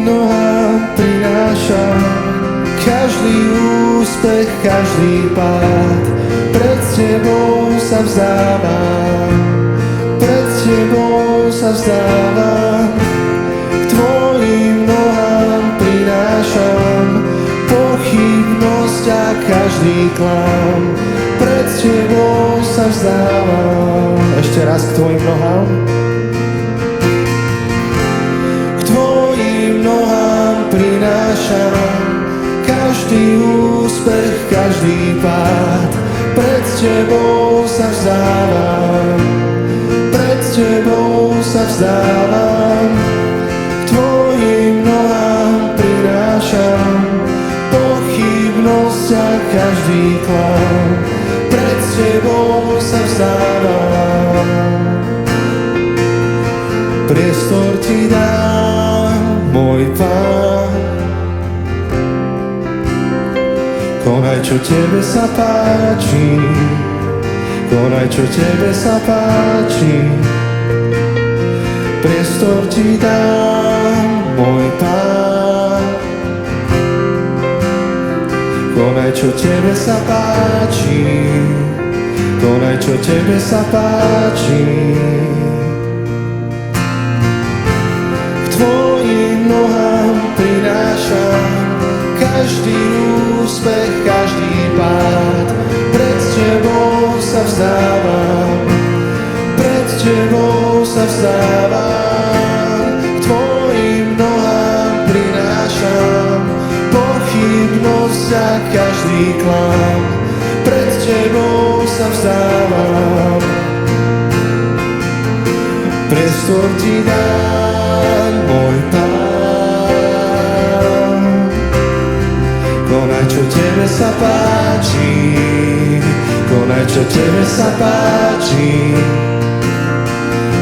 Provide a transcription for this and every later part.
nohám prinášam každý úspech, každý pád. Pred tebou sa vzdávam, pred tebou sa vzdávam. K tvojim nohám prinášam pochybnosť a každý klam. Pred tebou sa vzdávam. Ešte raz k tvojim nohám. K tvojim nohám prinášam každý úspech, každý pád. Pred tebou sa vzdávam, pred tebou sa vzdávam. K tvojim nohám prinášam pochybnosť a každý klam. Pred tebou sa vzdávam. Priestor ti dám, môj Pán. Konaj, čo tebe sa páči, konaj, čo tebe sa páči. Priestor ti dám, môj Pán. Konaj, čo tebe sa páči, konaj, čo tebe sa páči. K tvojim nohám prinášam každý úspech, každý pád. Pred tebou sa vzdávam, pred tebou sa vzdávam. K tvojim nohám prinášam pochybnosť a každý klam. Pred tebou sa vzdávam. Priestor ti dám, môj Pán. Konaj, čo tebe sa páči, konaj, čo tebe sa páči.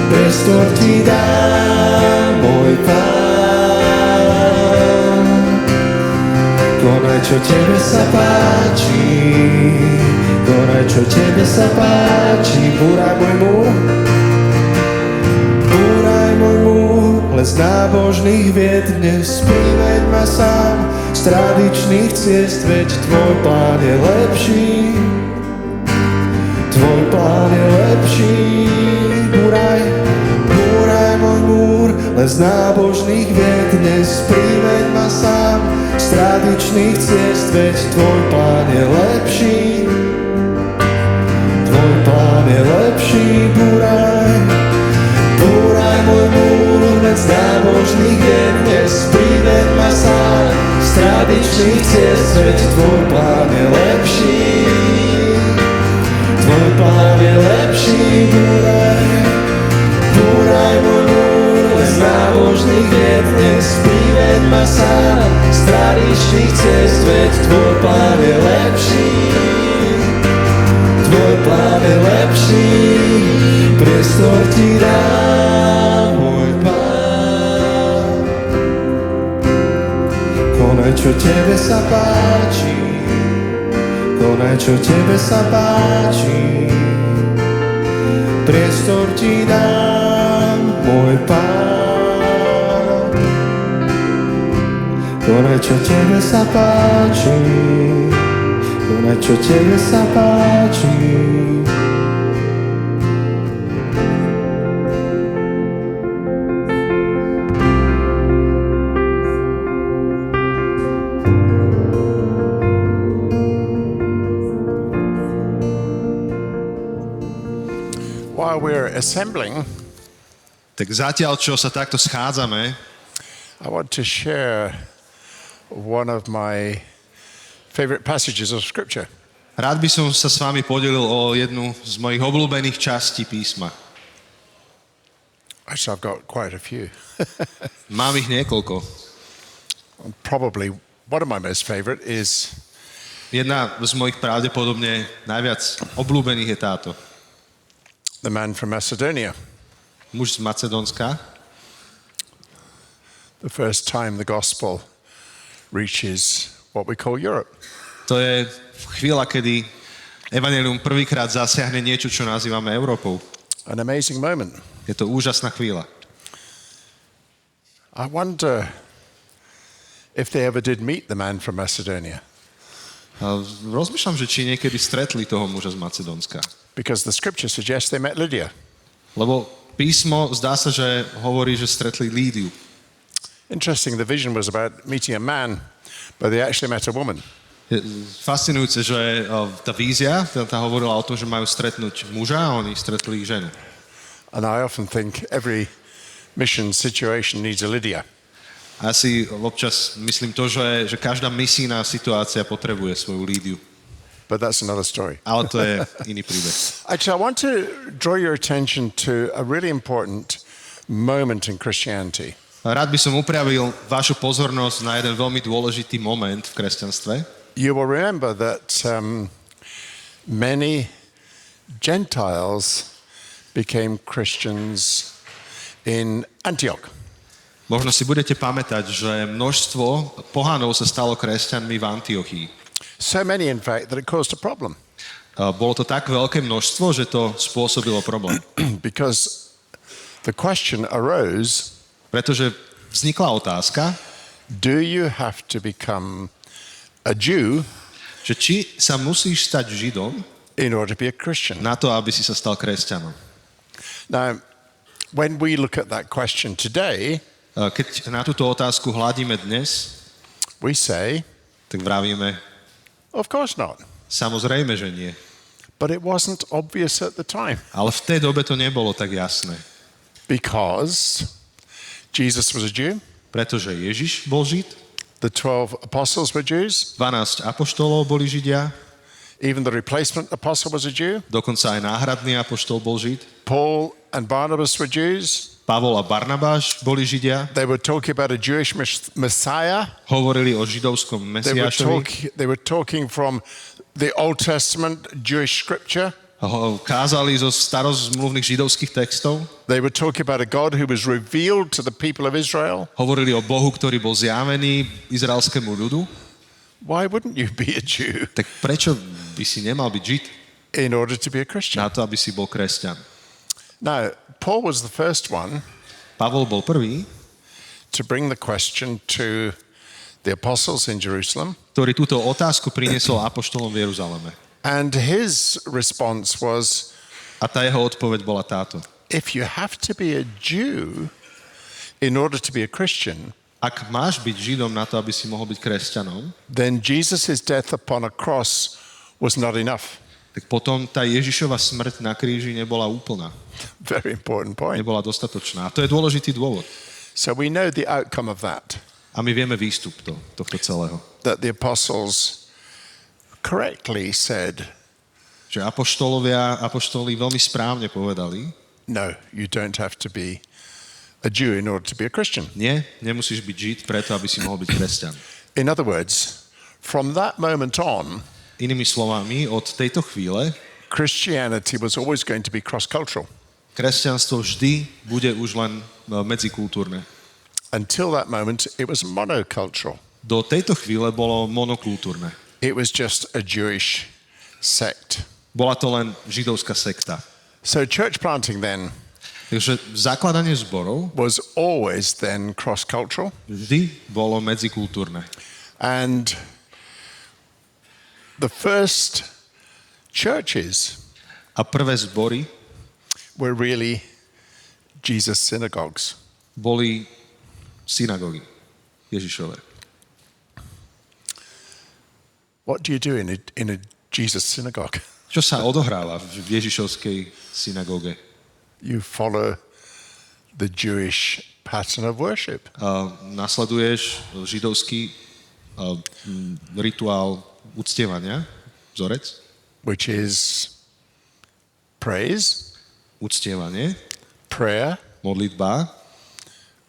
Priestor ti dám, môj Pán. Konaj, čo tebe sa páči, konaj, čo tebe sa páči. Búraj môj múr, búraj môj múr, les nábožných vied dnes priveď ma sám. Z tradičných ciest, veď tvoj plán je lepší, tvoj plán je lepší. Búraj, búraj môj múr, len z nábožných vied dnes priveď ma sám. Z tradičných ciest, veď tvoj plán je lepší, tvoj plán je lepší. Búraj, búraj môj múr, len z nábožných vied dnes priveď ma sám. Z tradičných ciest, veď tvoj plán je lepší, tvoj plán je lepší. Búraj, búraj môj múr, len z nábožných vied dnes priveď ma sám. Z tradičných ciest, veď tvoj plán je lepší, tvoj plán je lepší. Priestor ti dám, môj Pán. Konaj, čo tebe sa páči, konaj, čo tebe sa páči. Priestor ti dám, môj Pán. Konaj, čo tebe sa páči, konaj, čo tebe sa páči. While we're assembling, tak zatiaľ, čo sa takto schádzame, I want to share one of my favorite passages of Scripture. rád by som sa s vami podelil o jednu z mojich obľúbených častí písma. Actually, I've got quite a few. Mám ich niekoľko. Probably one of my most favorite is Jedna z mojich pravdepodobne najviac obľúbených je táto. the man from Macedonia. Muž z Macedónska. The first time the gospel reaches what we call Europe. To je chvíľa, kedy evanjelium prvýkrát zasiahne niečo, čo nazývame Európou. An amazing moment. Je to úžasná chvíľa. I wonder if they ever did meet the man from Macedonia. A rozmýšľam, že či niekedy stretli toho muža z Macedónska. Because the scripture suggests they met Lydia. Lebo písmo zdá sa, že hovorí, že stretli Lídiu. Interesting, the vision was about meeting a man, but they actually met a woman. Je fascinujúce, že tá vízia, tá hovorila o tom, že majú stretnúť muža a oni stretli ženu. And I often think every mission situation needs a Lydia. A ja si občas myslím to, že každá misijná situácia potrebuje svoju Lídiu. But that's another story. Ale to je iný príbeh. Actually, I want to draw your attention to a really important moment in Christianity. Rád by som upravil vašu pozornosť na jeden veľmi dôležitý moment v kresťanstve. You will remember that many Gentiles became Christians in Antioch. Možno si budete pamätať, že množstvo pohánov sa stalo kresťanmi v Antiochii. So many, in fact, that it caused a problem. Bolo to tak veľké množstvo, že to spôsobilo problém. Because the question arose, Pretože vznikla otázka, do you have to become a Jew že či sa musíš stať Židom in order to be a Christian? na to, aby si sa stal kresťanom. Now, when we look at that question today, Keď na túto otázku hľadíme dnes, we say, tak vravíme, of course not. samozrejme, že nie. But it wasn't obvious at the time Ale v tej dobe to nebolo tak jasné. because Jesus was a Jew, Pretože Ježiš bol Žid, the 12 apostles were Jews, 12 apoštolov boli Židia, even the replacement apostle was a Jew, dokonca aj náhradný apoštol bol Žid, Paul and Barnabas were Jews. Pavol a Barnabáš boli Židia, They were talking about a Jewish Messiah. hovorili o židovskom Mesiášovi, They were talking from the Old Testament Jewish scripture. Kázali zo starozmluvných židovských textov, They were talking about a God who was revealed to the people of Israel. hovorili o Bohu, ktorý bol zjavený izraelskému ľudu. Why wouldn't you be a Jew Tak prečo by si nemal byť Žid in order to be a Christian? na to, aby si bol kresťan? Now, Paul was the first one Pavol bol prvý, to bring the question to the apostles in Jerusalem. ktorý túto otázku priniesol apoštolom v Jeruzaleme. And his response was, A tá jeho odpoveď bola táto. if you have to be a Jew in order to be a Christian, Ak máš byť Židom na to, aby si mohol byť kresťanom, then Jesus' death upon a cross was not enough. tak potom tá Ježišova smrť na kríži nebola úplná. Very important point. Nebola dostatočná. A to je dôležitý dôvod. So we know the outcome of that, A my vieme výstup tohto celého. that the apostles correctly said, Že apoštoli veľmi správne povedali, no, you don't have to be a Jew in order to be a Christian. nie, nemusíš byť Žid preto, aby si mohol byť kresťan. In other words, from that moment on, Inými slovami, od tejto chvíle Christianity was always going to be cross-cultural. kresťanstvo vždy bude už len medzikultúrne. Until that moment, it was monocultural. Do tejto chvíle bolo monokultúrne. It was just a Jewish sect. Bola to len židovská sekta. So church planting then Takže zakladanie zborov was always then cross-cultural. vždy bolo medzikultúrne. And the first churches A prvé zbory were really Jesus synagogues. boli synagógy Ježišové. What do you do in a Jesus synagogue? Čo sa odohráva v Ježišovskej synagóge? You follow the Jewish pattern of worship. Nasleduješ židovský rituál uctievania, vzorec, Which is praise, uctievanie, prayer, modlitba,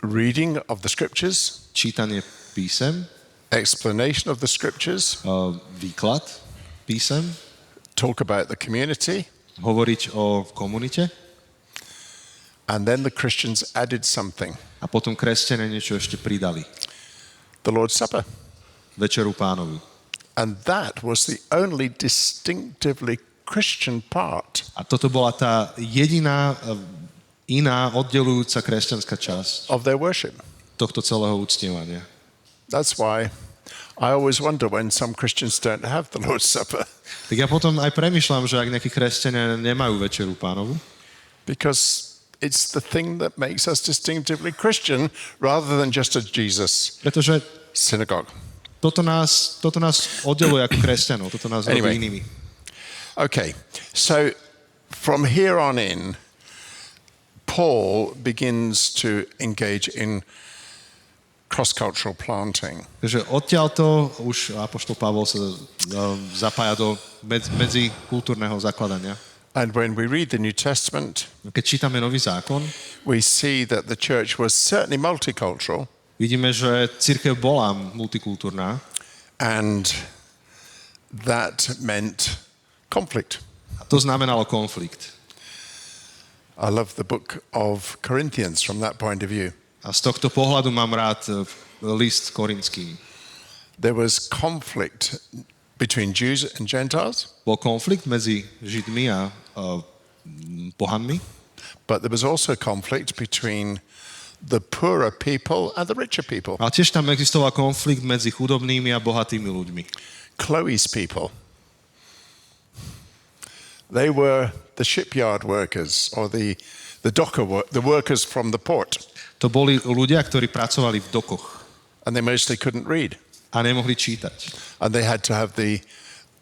reading of the scriptures, čítanie písem, explanation of the scriptures, výklad písem, talk about the community, hovoriť o komunite and then the Christians added something, a potom kresťania niečo ešte pridali. the Lord's Supper. Večeru Pánovu. And that was the only distinctively Christian part A toto bola tá jediná iná oddelujúca kresťanská časť of their worship. tohto celého uctievania. That's why I always wonder when some Christians don't have the Lord's Supper, Tak ja potom aj premyšľam, že ak nejakí kresťania nemajú večeru pánovu, because it's the thing that makes us distinctively Christian rather than just a Jesus pretože synagogue. toto nás oddeluje ako kresťanov, toto nás robí Anyway. inými. Okay, so from here on in, Paul begins to engage in cross-cultural planting. Takže odtiaľto už apoštol Pavol sa zapája do medzikultúrneho zakladania. And when we read the New Testament, Keď čítame Nový zákon, we see that the church was certainly multicultural, vidíme, že cirkev bola multikultúrna and that meant conflict. a to znamenalo konflikt. I love the book of Corinthians from that point of view. A z tohto pohľadu mám rád list korinským. There was conflict between Jews and Gentiles, Bol konflikt medzi Židmi a pohanmi, but there was also conflict between the poorer people and the richer people. ale tiež tam existoval konflikt medzi chudobnými a bohatými ľuďmi. Chloe's people. They were the shipyard workers or the workers from the port, To boli ľudia, ktorí pracovali v dokoch and they mostly couldn't read. a nemohli čítať. And they had to have the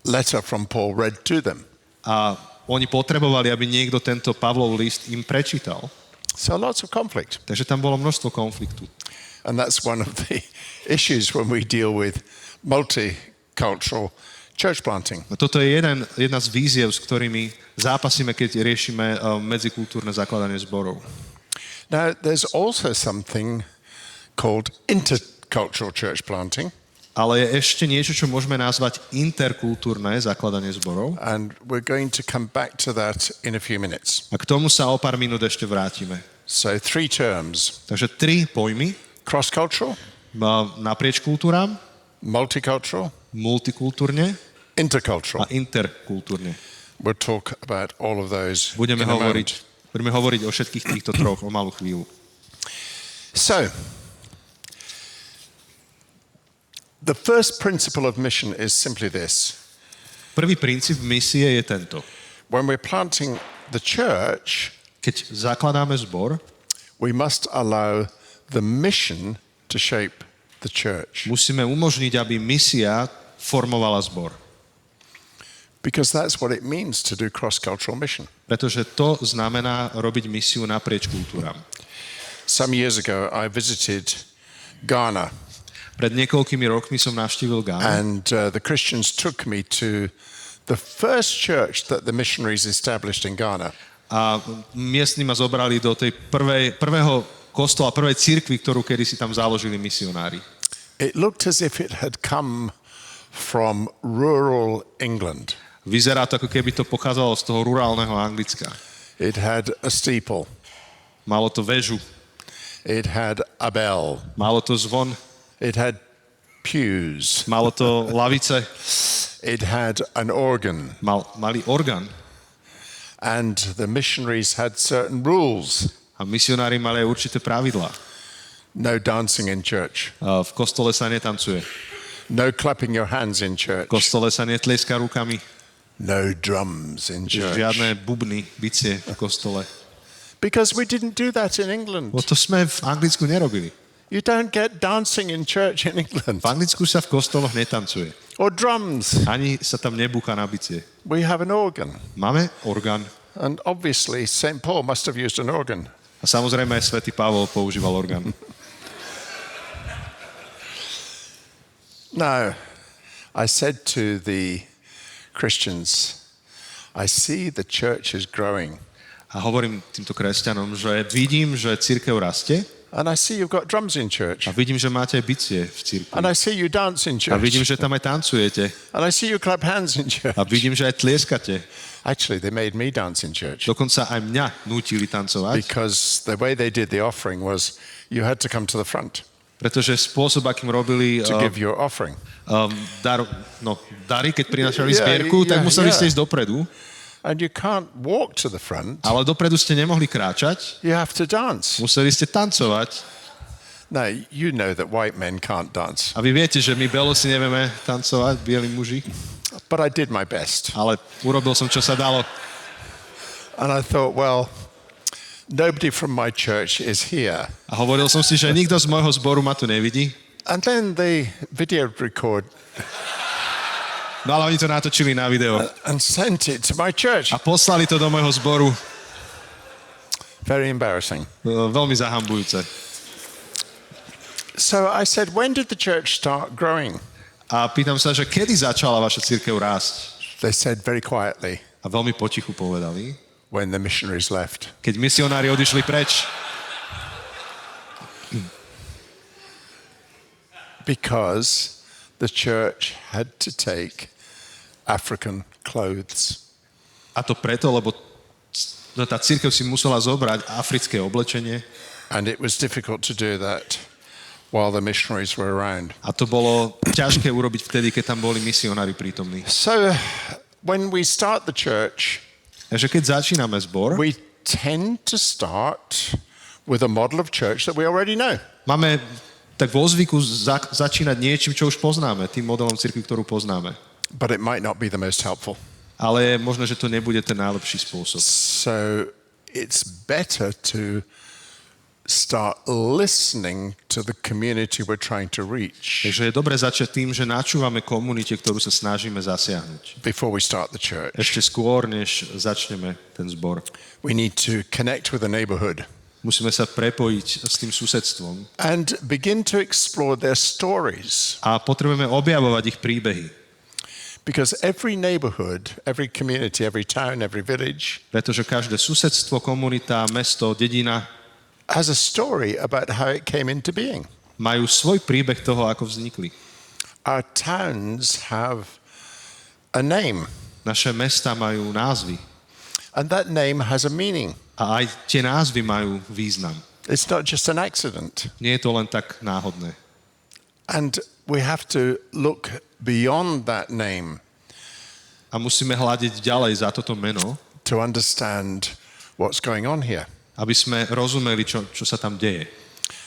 letter from Paul read to them. A oni potrebovali, aby niekto tento Pavlov list im prečítal. So lots of conflict. Takže tam bolo množstvo konfliktu. And that's one of the issues when we deal with multicultural church planting. No toto je jedna z víziev, s ktorými zápasíme, keď riešime medzikultúrne zakladanie zborov. Now, there's also something called intercultural church planting. Ale je ešte niečo, čo môžeme nazvať interkultúrne zakladanie zborov. And we're going to come back to that in a few minutes. A k tomu sa o pár minút ešte vrátime. So 3 terms: Takže 3 pojmy cross-cultural, naprieč kultúram, multicultural, multikultúrne intercultural. a interkultúrne. We'll talk about all of those Budeme in a moment. hovoriť o všetkých týchto troch o malú chvíľu. So, the first principle of mission is simply this. Prvý princíp misie je tento. When we're planting the church, Keď zakladáme zbor, we must allow the mission to shape the church. musíme umožniť, aby misia formovala zbor. Because that's what it means to do cross-cultural mission. Pretože to znamená robiť misiu naprieč kultúram. Some years ago, I visited Ghana, Pred niekoľkými rokmi som navštívil Gánu and the Christians took me to the first church that the missionaries established in Ghana. a miestni ma zobrali do tej prvého kostola, prvej cirkvi, ktorú kedysi tam založili misionári. It looked as if it had come from rural England. Vyzerá to, ako keby to pochádzalo z toho rurálneho Anglicka. It had a steeple. Malo to väžu, It had a bell. malo to zvon, It had pews. malo to lavice, It had an organ. mali orgán. And the missionaries had certain rules. A misionári mali aj určité pravidlá. No dancing in church. V kostole sa netancuje. No clapping your hands in church. V kostole sa netleska rukami. No drums in church. Žiadne bubny, bicie v kostole. Because we didn't do that in England. No to sme v Anglicku nerobili. You don't get dancing in church in England. V Anglicku sa v kostoloch netancuje. Or drums. Ani sa tam nebúcha na bicie. We have an organ. Máme orgán. And obviously, St. Paul must have used an organ. A samozrejme aj svätý Pavol používal orgán. Now, I said to the Christians, I see the church is growing. A hovorím týmto kresťanom, že vidím, že cirkev rastie And I see you've got drums in church. a vidím, že máte aj bicie v cirkvi. And I see you dance in A vidím, church. že tam aj tancujete. And I see you clap hands in church. A vidím, že aj tlieskate. Actually, they made me dance in church. Dokonca aj mňa nútili tancovať, Because the way they did the offering was you had to come to the front pretože spôsob, akým robili to give your offering. dary, keď prinášali Yeah, zbierku, tak yeah, museli yeah. ste ísť dopredu, And you can't walk to the front. ale dopredu ste nemohli kráčať, You have to dance. museli ste tancovať. Now, you know that white men can't dance, A vy viete, že my belosi nevieme tancovať, bieli muži, but I did my best. ale urobil som, čo sa dalo. And I thought, well, nobody from my church is here. A hovoril som si, že nikto z môjho zboru ma tu nevidí. And then they video record No ale oni to natočili na video. and sent it to my church. A poslali to do môjho zboru. Very embarrassing. Veľmi zahambujúce. So I said, when did the church start growing? A pýtam sa, že kedy začala vaša cirkev rásť? They said very quietly, A veľmi potichu povedali, when the missionaries left. keď misionári odišli preč. Because the church had to take African clothes. A to preto, lebo tá cirkev si musela zobrať africké oblečenie. And it was difficult to do that while the missionaries were around. A to bolo ťažké urobiť vtedy, keď tam boli misionári prítomní. So when we start the church, Takže keď začíname zbor, we tend to start with a model of church that we already know. máme tak vo zvyku začínať niečím, čo už poznáme, tým modelom cirkvi, ktorú poznáme. But it might not be the most helpful. Ale možno, že to nebude ten najlepší spôsob. So it's better to start listening to the community we're trying to reach Takže je dobre začať tým, že načúvame komunite, ktorú sa snažíme zasiahnuť. before we start the church. Ešte skôr, než začneme ten zbor. We need to connect with the neighborhood Musíme sa prepojiť s tým susedstvom and begin to explore their stories. a potrebujeme objavovať ich príbehy. Because every neighborhood, every community, every town, every village Pretože každé susedstvo, komunita, mesto, dedina has a story about how it came into being. majú svoj príbeh toho, ako vznikli. Our towns have a name, Naše mesta majú názvy and that name has a meaning. a aj tie názvy majú význam. It's not just an accident. Nie je to len tak náhodné. And we have to look beyond that name A musíme hľadiť ďalej za toto meno, to understand what's going on here. aby sme rozumeli, čo sa tam deje.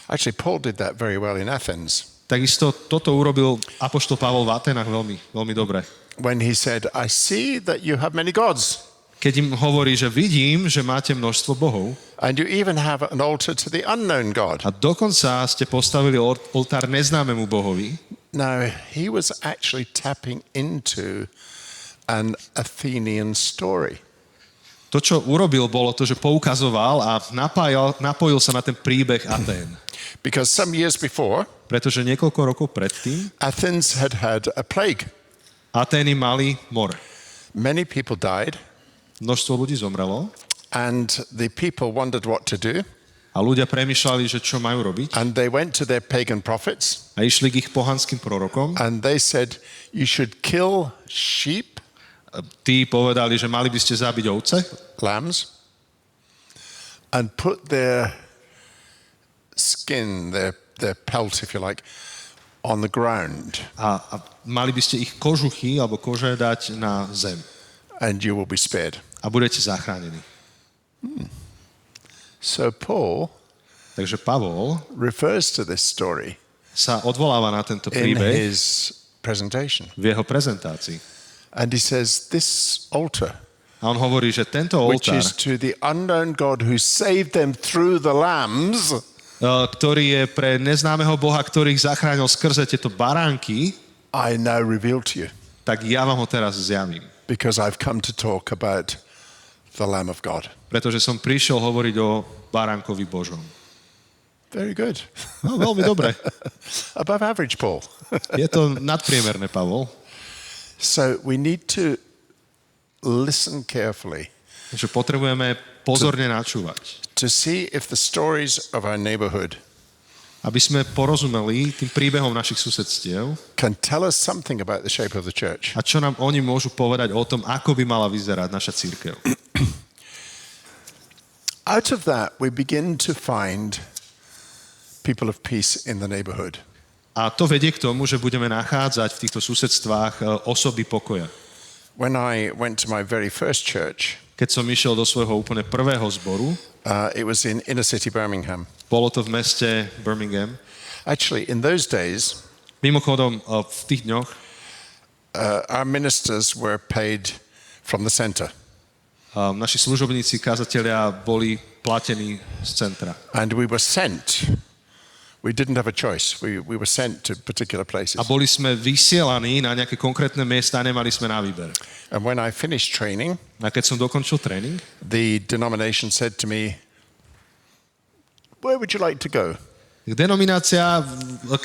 Actually, Paul did that very well in Athens Takisto toto urobil apoštol Pavol v Atenách veľmi, veľmi dobre. when he said, I see that you have many gods, Keď im hovorí, že vidím, že máte množstvo bohov and you even have an altar to the unknown God. a dokonca ste postavili oltár neznámemu bohovi, Now, he was actually tapping into an Athenian story. to, čo urobil, bolo to, že poukazoval a napojil sa na ten príbeh Atén. Because some years before, Pretože niekoľko rokov predtým Athens had had a plague. Atény mali mor. Many people died, Množstvo ľudí zomrelo and the people wondered what to do. a ľudia premýšľali, že čo majú robiť. And they went to their pagan prophets A išli k ich pohanským prorokom. and they said, you should kill sheep, Tí povedali, že mali by ste zabiť ovce lambs, and put their skin, their pelt, if you like, on the ground, a mali by ste ich kožuchy alebo kože dať na zem. and you will be spared. A budete zachránení. So Paul Takže Pavol refers to this story sa odvoláva na tento in príbeh his presentation. v jeho prezentácii. And he says, this altar, A on hovorí, že tento which oltár, is to the unknown God who saved them through the lambs, ktorý je pre neznámeho Boha, ktorý ich zachránil skrze tieto baránky, I now reveal to you, tak ja vám ho teraz zjavím. because I've come to talk about the Lamb of God. Pretože som prišiel hovoriť o baránkovi Božom. Very good. No, veľmi dobre. Above average, Paul. Je to nadpriemerné, Pavol. So we need to listen carefully Takže potrebujeme pozorne načúvať, to see if the stories of our neighborhood aby sme porozumeli tým príbehom našich susedstiev can tell us something about the shape of the church. a čo nám oni môžu povedať o tom, ako by mala vyzerať naša cirkev. Out of that, we begin to find people of peace in the neighborhood. A to vedie k tomu, že budeme nachádzať v týchto susedstvách osoby pokoja. When I went to my very first church, Keď som išiel do svojho úplne prvého zboru, It was in inner city Birmingham. bolo to v meste Birmingham. Actually, in those days, Mimochodom, v tých dňoch our ministers were paid from the center. naši služobníci, kázatelia boli platení z centra. And we were sent. We didn't have a choice. We were sent to particular places. A boli sme vysielaní na nejaké konkrétne miesta a nemali sme na výber. And when I finished training, A keď som dokončil tréning, the denomination said to me, "Where would you like to go?" denominácia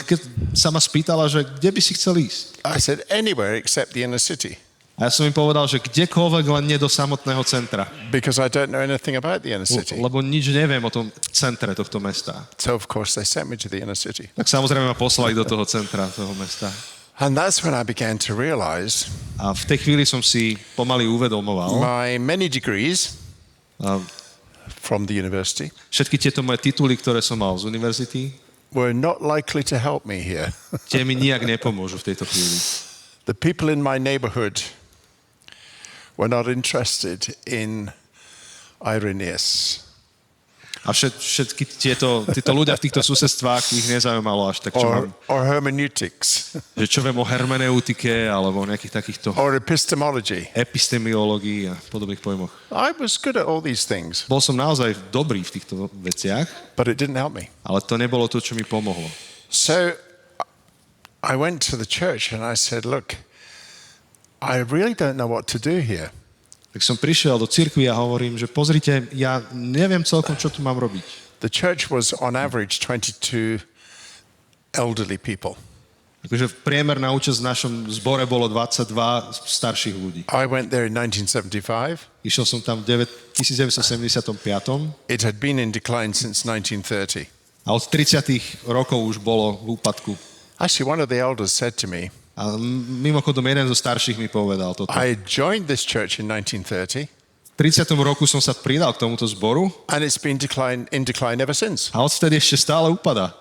keď sa ma spýtala, že kde by si chcel ísť. I said, "Anywhere except the inner city." A ja som im povedal, že kdekoľvek, len nie do samotného centra. Because I don't know anything about the inner city. Lebo nič neviem o tom centre tohto mesta. So of course they sent me to the inner city. Tak samozrejme ma poslali do toho centra, toho mesta. And that's when I began to realize A v tej chvíli som si pomaly uvedomoval, my many degrees a from the university všetky tieto moje tituly, ktoré som mal z univerzity, were not likely to help me here. tie mi nijak nepomôžu v tejto chvíli. The people in my neighborhood were not interested in Irenaeus A všetky tieto ľudia v týchto susedstvách ich nezaujímalo až tak, čo mám, or hermeneutics že čo viem o hermeneutike alebo o nejakých takýchto or epistemology. epistemiológii a podobných pojmoch. I was good at all these things, Bol som naozaj dobrý v týchto veciach, but it didn't help me. ale to nebolo to, čo mi pomohlo. So I went to the church and I said, "Look, I really don't know what to do here. Tak som prišiel do cirkvi a hovorím, že pozrite, ja neviem celkom, čo tu mám robiť. The church was on average 22 elderly people. Takže priemerná účasť v našom zbore bolo 22 starších ľudí. I went there in 1975. Išiel som tam v 1975 It had been in decline since 1930. a od 30. rokov už bolo v úpadku. Actually, one of the elders said to me, A mimochodom jeden zo starších mi povedal toto. I joined this church in 1930 V 30. roku som sa pridal k tomuto zboru and it's been in decline ever since. a odtedy ešte stále upadá.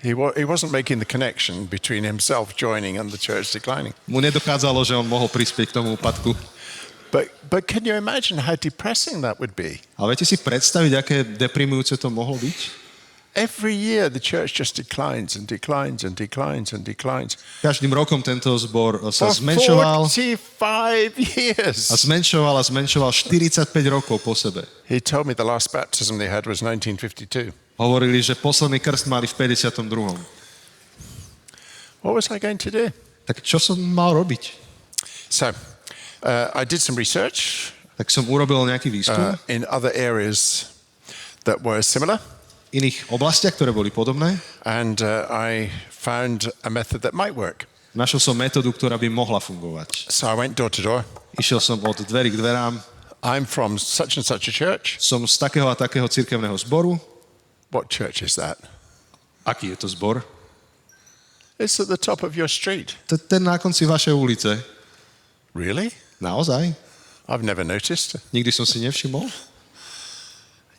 He wasn't making the connection between himself joining and the church declining. Mu nedochádzalo, že on mohol prispieť k tomu úpadku. But can you imagine how depressing that would be? Ale viete si predstaviť, aké deprimujúce to mohlo byť? Every year the church just declines and declines and declines and declines. Každým rokom tento zbor sa For zmenšoval 45 years. a zmenšoval 45 rokov po sebe. He told me the last baptism they had was 1952. Hovorili, že posledný krst mali v 52. What was I going to do? Tak čo som mal robiť? So, I did some research Tak som urobil nejaký výskum in other areas that were similar, v iných oblastiach, ktoré boli podobné. and I found a method that might work. Našiel som metódu, ktorá by mohla fungovať. So I went door to door. Išiel som od dverí k dverám. I'm from such and such a church. Som z takého a takého cirkevného zboru. What church is that? Aký je to zbor? It's at the top of your street. Ten na konci vašej ulice. Really? Naozaj? I've never noticed. Nikdy som si nevšimol.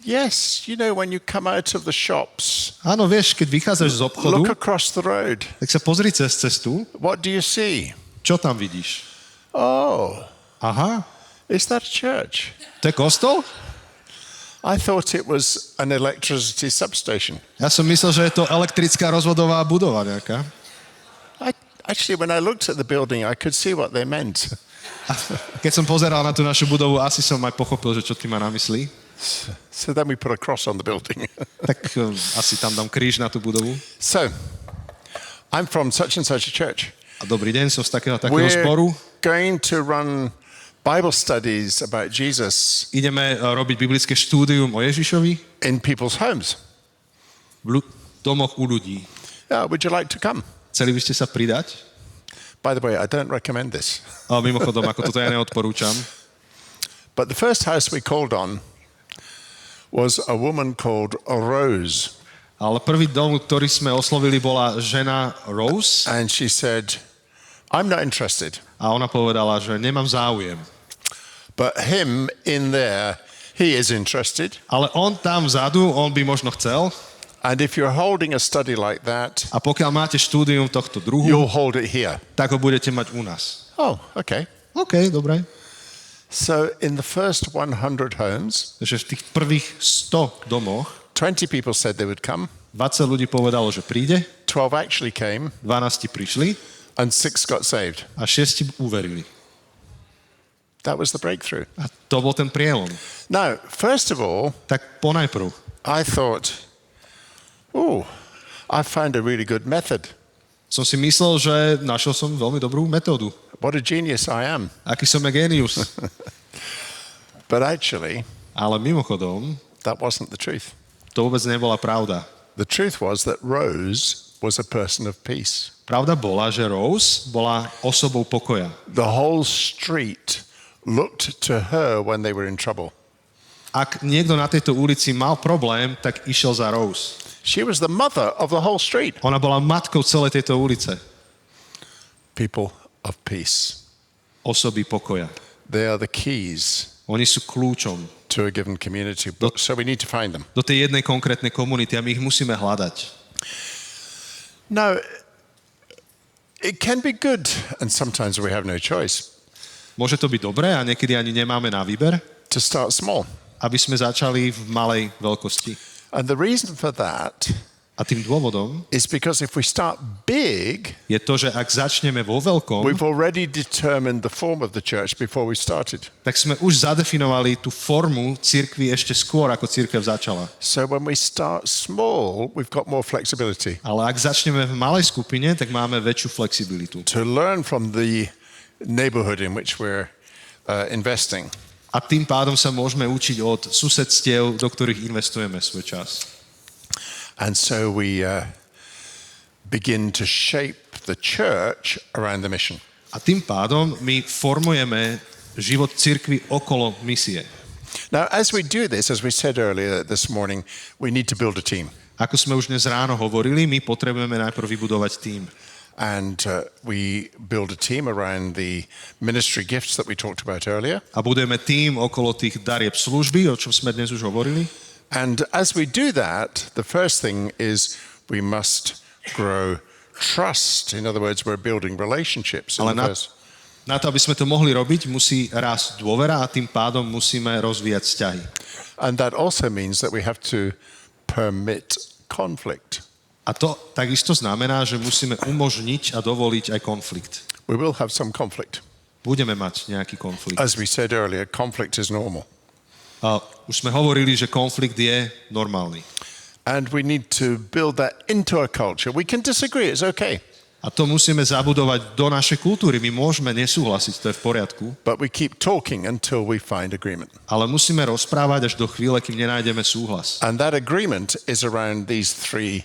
Yes, you know, when you come out of the shops, Áno, vieš, keď vychádzaš z look obchodu, across the road. tak sa pozri cez cestu. What do you see? Čo tam vidíš? Oh, Aha, is that a church? to je kostol? I thought it was an electricity substation. Ja som myslel, že je to elektrická rozvodová budova nejaká. Actually, when I looked at the building, I could see what they meant. A keď som pozeral na tú našu budovu, asi som aj pochopil, že čo ty má na mysli. So then we put a cross on the building. Tak asi tam dám kríž na tú budovu. So, I'm from such and such a church. A dobrý deň, som z takého zboru. We're going to run Bible studies about Jesus Ideme robiť biblické štúdium o Ježišovi in people's homes. v domoch u ľudí. Would you like to come? Chceli by ste sa pridať? By the way, I don't recommend this. A mimochodom, ako toto ja neodporúčam. But the first house we called on was a woman called Rose. Ale prvý dom, ktorý sme oslovili, bola žena Rose. And she said, I'm not interested. A ona povedala, že nemám záujem. But him in there, he is interested. Ale on tam vzadu, on by možno chcel. And if you're holding a study like that, A pokiaľ máte štúdium tohto druhu, you'll hold it here. tak ho budete mať u nás. Oh, okay. OK, dobre. So in the first 100 homes, že v tých prvých 100 domoch 20 people said they would come, 20 ľudí povedalo, že príde, 12 actually came, 12 prišli and 6 got saved. a 6 uverili. That was the breakthrough. A to bol ten prielom. Now, first of all, Tak ponajprv I thought, I found a really good method. som si myslel, že našiel som veľmi dobrú metódu. What a genius I am. Aký som je génius. But actually, Ale mimochodom, that wasn't the truth. to vôbec nebola pravda. The truth was that Rose was a person of peace. Pravda bola, že Rose bola osobou pokoja. The whole street looked to her when they were in trouble. Ak niekto na tejto ulici mal problém, tak išiel za Rose. She was the mother of the whole street. Ona bola matkou celej tejto ulice. People of peace. Osoby pokoja. They are the keys Oni sú kľúčom to a given community. So we need to find them. do tej jednej konkrétnej komunity a my ich musíme hľadať. Now, it can be good, and sometimes we have no choice, Môže to byť dobré a niekedy ani nemáme na výber, to start small. aby sme začali v malej veľkosti. And the reason for that A tým dôvodom is because if we start big, je to, že ak začneme vo veľkom, we've already determined the form of the church before we started. tak sme už zadefinovali tú formu cirkvi ešte skôr, ako cirkev začala. So when we start small, we've got more flexibility Ale ak začneme v malej skupine, tak máme väčšiu flexibilitu. to learn from the neighborhood in which we're investing. A tým pádom sa môžeme učiť od susedstiev, do ktorých investujeme svoj čas. And so we begin to shape the church around the mission. A tým pádom my formujeme život cirkvi okolo misie. Now, as we do this, as we said earlier this morning, we need to build a team. Ako sme už dnes ráno hovorili, my potrebujeme najprv vybudovať tím. And we build a team around the ministry gifts that we talked about earlier. A budujeme tím okolo tých darieb služby, o čom sme dnes už hovorili. And as we do that, the first thing is we must grow trust. In other words, we're building relationships. Ale na to, aby sme to mohli robiť, musí rásť dôvera a tým pádom musíme rozvíjať vzťahy. And that also means that we have to permit conflict. A to takisto znamená, že musíme umožniť a dovoliť aj konflikt. We will have some conflict. Budeme mať nejaký konflikt. As we said earlier, conflict is normal. A už sme hovorili, že konflikt je normálny. And we need to build that into a culture. We can disagree, it's okay. A to musíme zabudovať do našej kultúry. My môžeme nesúhlasiť, to je v poriadku, But we keep talking until we find agreement. ale musíme rozprávať až do chvíle, kým nenájdeme súhlas. And that agreement is around these three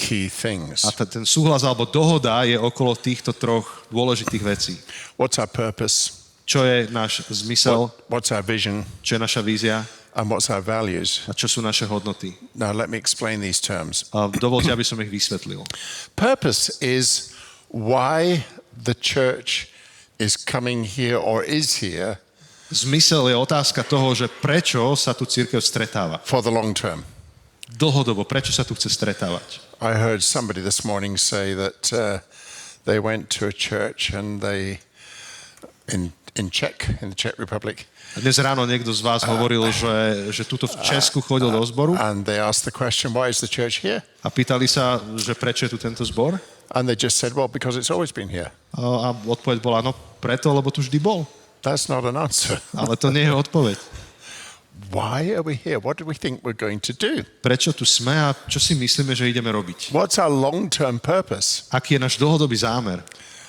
key things. A ten súhlas alebo dohoda je okolo týchto troch dôležitých vecí. What's our purpose? Čo je náš zmysel, What's our vision? čo je naša vízia And what's our values? a čo sú naše hodnoty. Now let me explain these terms. A dovolte, aby som ich vysvetlil. Purpose is why the church is coming here or is here Zmysel je otázka toho, že prečo sa tu cirkev stretáva. for the long term. Dlhodobo, prečo sa tu chce stretávať. I heard somebody this morning say that they went to a church and they in the Czech Republic, A dnes ráno niekto z vás hovoril, že tuto v Česku chodil do zboru and they asked the question, why is the church here? a pýtali sa, že prečo je tu tento zbor. And they just said, well, because it's always been here. A odpoveď bola, no preto, lebo tu vždy bol. That's not an answer. Ale to nie je odpoveď. Why are we here? What do we think we're going to do? Prečo tu sme a čo si myslíme, že ideme robiť? What's our long-term purpose? Aký je náš dlhodobý zámer?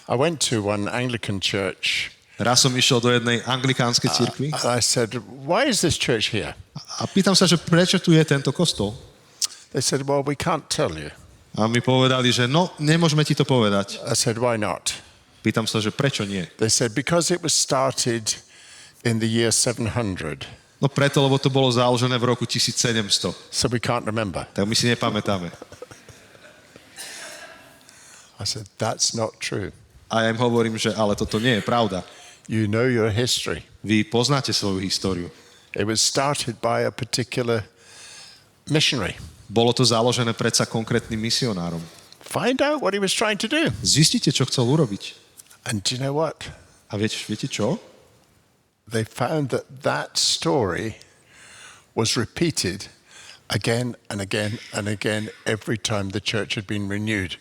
I went to one Anglican church Raz som išiel do jednej anglikánskej cirkvi and I said, why is this church here? a pýtam sa, že prečo tu je tento kostol? They said, well, we can't tell you. A mi povedali, že no, nemôžeme ti to povedať. I said, why not? Pýtam sa, že prečo nie? They said, because it was started in the year 700, No preto, lebo to bolo založené v roku 1700. so we can't remember. Tak my si nepamätáme. I said, that's not true. A ja im hovorím, že ale toto nie je pravda. You know your history. Vy poznáte svoju históriu. It was started by a particular missionary. Bolo to založené predsa konkrétnym misionárom. Find out what he was trying to do. Zistite, čo chcel urobiť. And do you know what? A viete čo? they found that that story was repeated again and again and again every time the church had been renewed.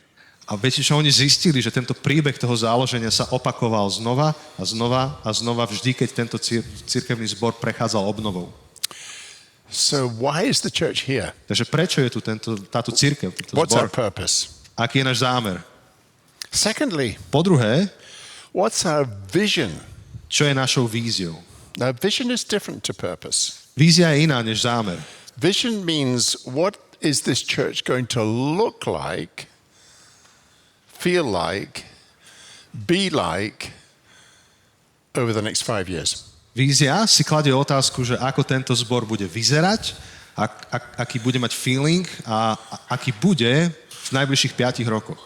A viete, čo oni zistili, že tento príbeh toho záloženia sa opakoval znova a znova a znova vždy, keď tento cirkevný zbor prechádzal obnovou. So why is the church here? Takže prečo je tu táto cirkev, tento What's our zbor? purpose? Aký je náš zámer? Secondly, Po druhé, what's our vision? čo je našou víziou? Now, vision is different to purpose. Vízia je iná než zámer. Vision means what is this church going to look like, feel like, be like over the next 5 years. Vízia si kladie otázku, že ako tento zbor bude vyzerať, aký bude mať feeling a aký bude v najbližších 5 rokoch.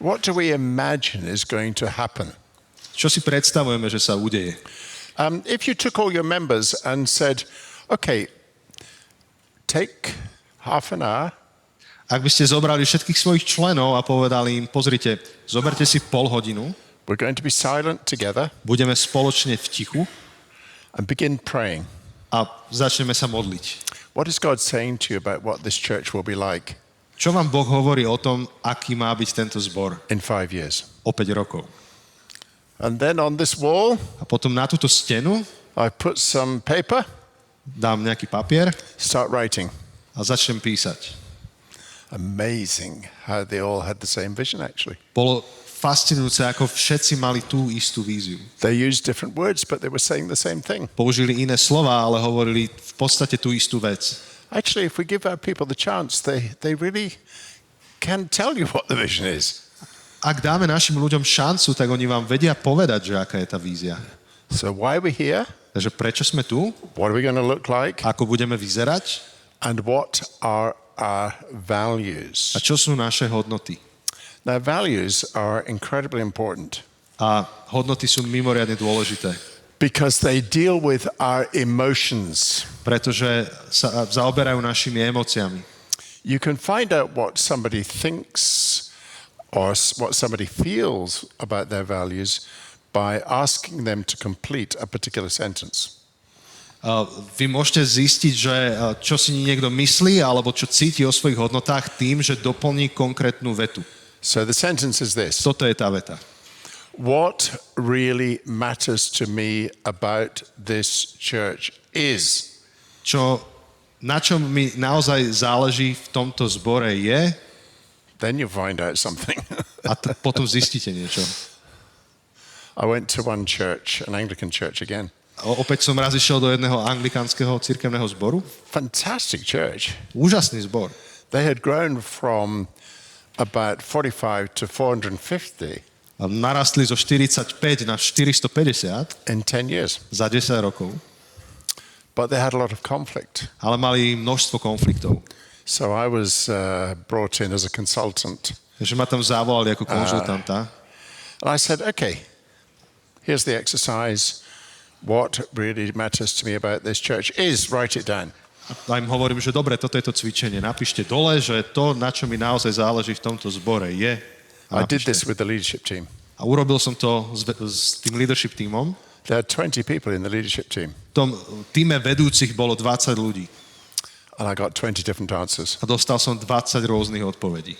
What do we imagine is going to happen? Čo si predstavujeme, že sa udeje? If you took all your members and said, okay, take half an hour, Ak by ste zobrali všetkých svojich členov a povedali im, pozrite, zoberte si pol hodinu, we're going to be silent together budeme spoločne v tichu and begin praying. a začneme sa modliť. What is God saying to you about what this church will be like Čo vám Boh hovorí o tom, aký má byť tento zbor in 5 years? o 5 rokov? And then on this wall, A potom na túto stenu I put some paper, dám nejaký papier start writing. a začnem písať. Amazing how they all had the same vision, actually. Bolo fascinujúce, ako všetci mali tú istú víziu. They used different words, but they were saying the same thing. Použili iné slova, ale hovorili v podstate tú istú vec. Actually, if we give our people the chance, they really can tell you what the vision is. Ak dáme našim ľuďom šancu, tak oni vám vedia povedať, že aká je tá vízia. So why are we here? Takže prečo sme tu? What are we going to look like? Ako budeme vyzerať? And what are our values? A čo sú naše hodnoty? Now, values are incredibly important A hodnoty sú mimoriadne dôležité, because they deal with our emotions. pretože sa zaoberajú našimi emóciami. You can find out what somebody thinks or what somebody feels about their values by asking them to complete a particular sentence. Vy môžete zistiť, že čo si niekto myslí alebo čo cíti o svojich hodnotách tým, že doplní konkrétnu vetu. So the sentence is this: Toto je tá veta. what really matters to me about this church is. Na čom mi naozaj záleží v tomto zbore je, Then you find out something. a potom zistíte niečo. I went to one church, an Anglican church again. Opäť som raz išiel do jedného anglikánskeho cirkevného zboru. Fantastic church. Úžasný zbor. They had grown from about 45 to 450 A narastli zo 45 na 450 in 10 years. za 10 rokov. But they had a lot of conflict. Ale mali množstvo konfliktov. So I was brought in as a consultant. Takže ma tam zavolali ako konzultanta. And I said, okay, here's the exercise. What really matters to me about this church is, write it down. A im hovorím, že dobre, toto je to cvičenie. Napíšte dole, že to, na čo mi naozaj záleží v tomto zbore je. I did this with the leadership team. A urobil som to s tým leadership tímom. There are 20 people in the leadership team. V tom týme vedúcich bolo 20 ľudí. And I got 20 different answers. A dostal som 20 rôznych odpovedí.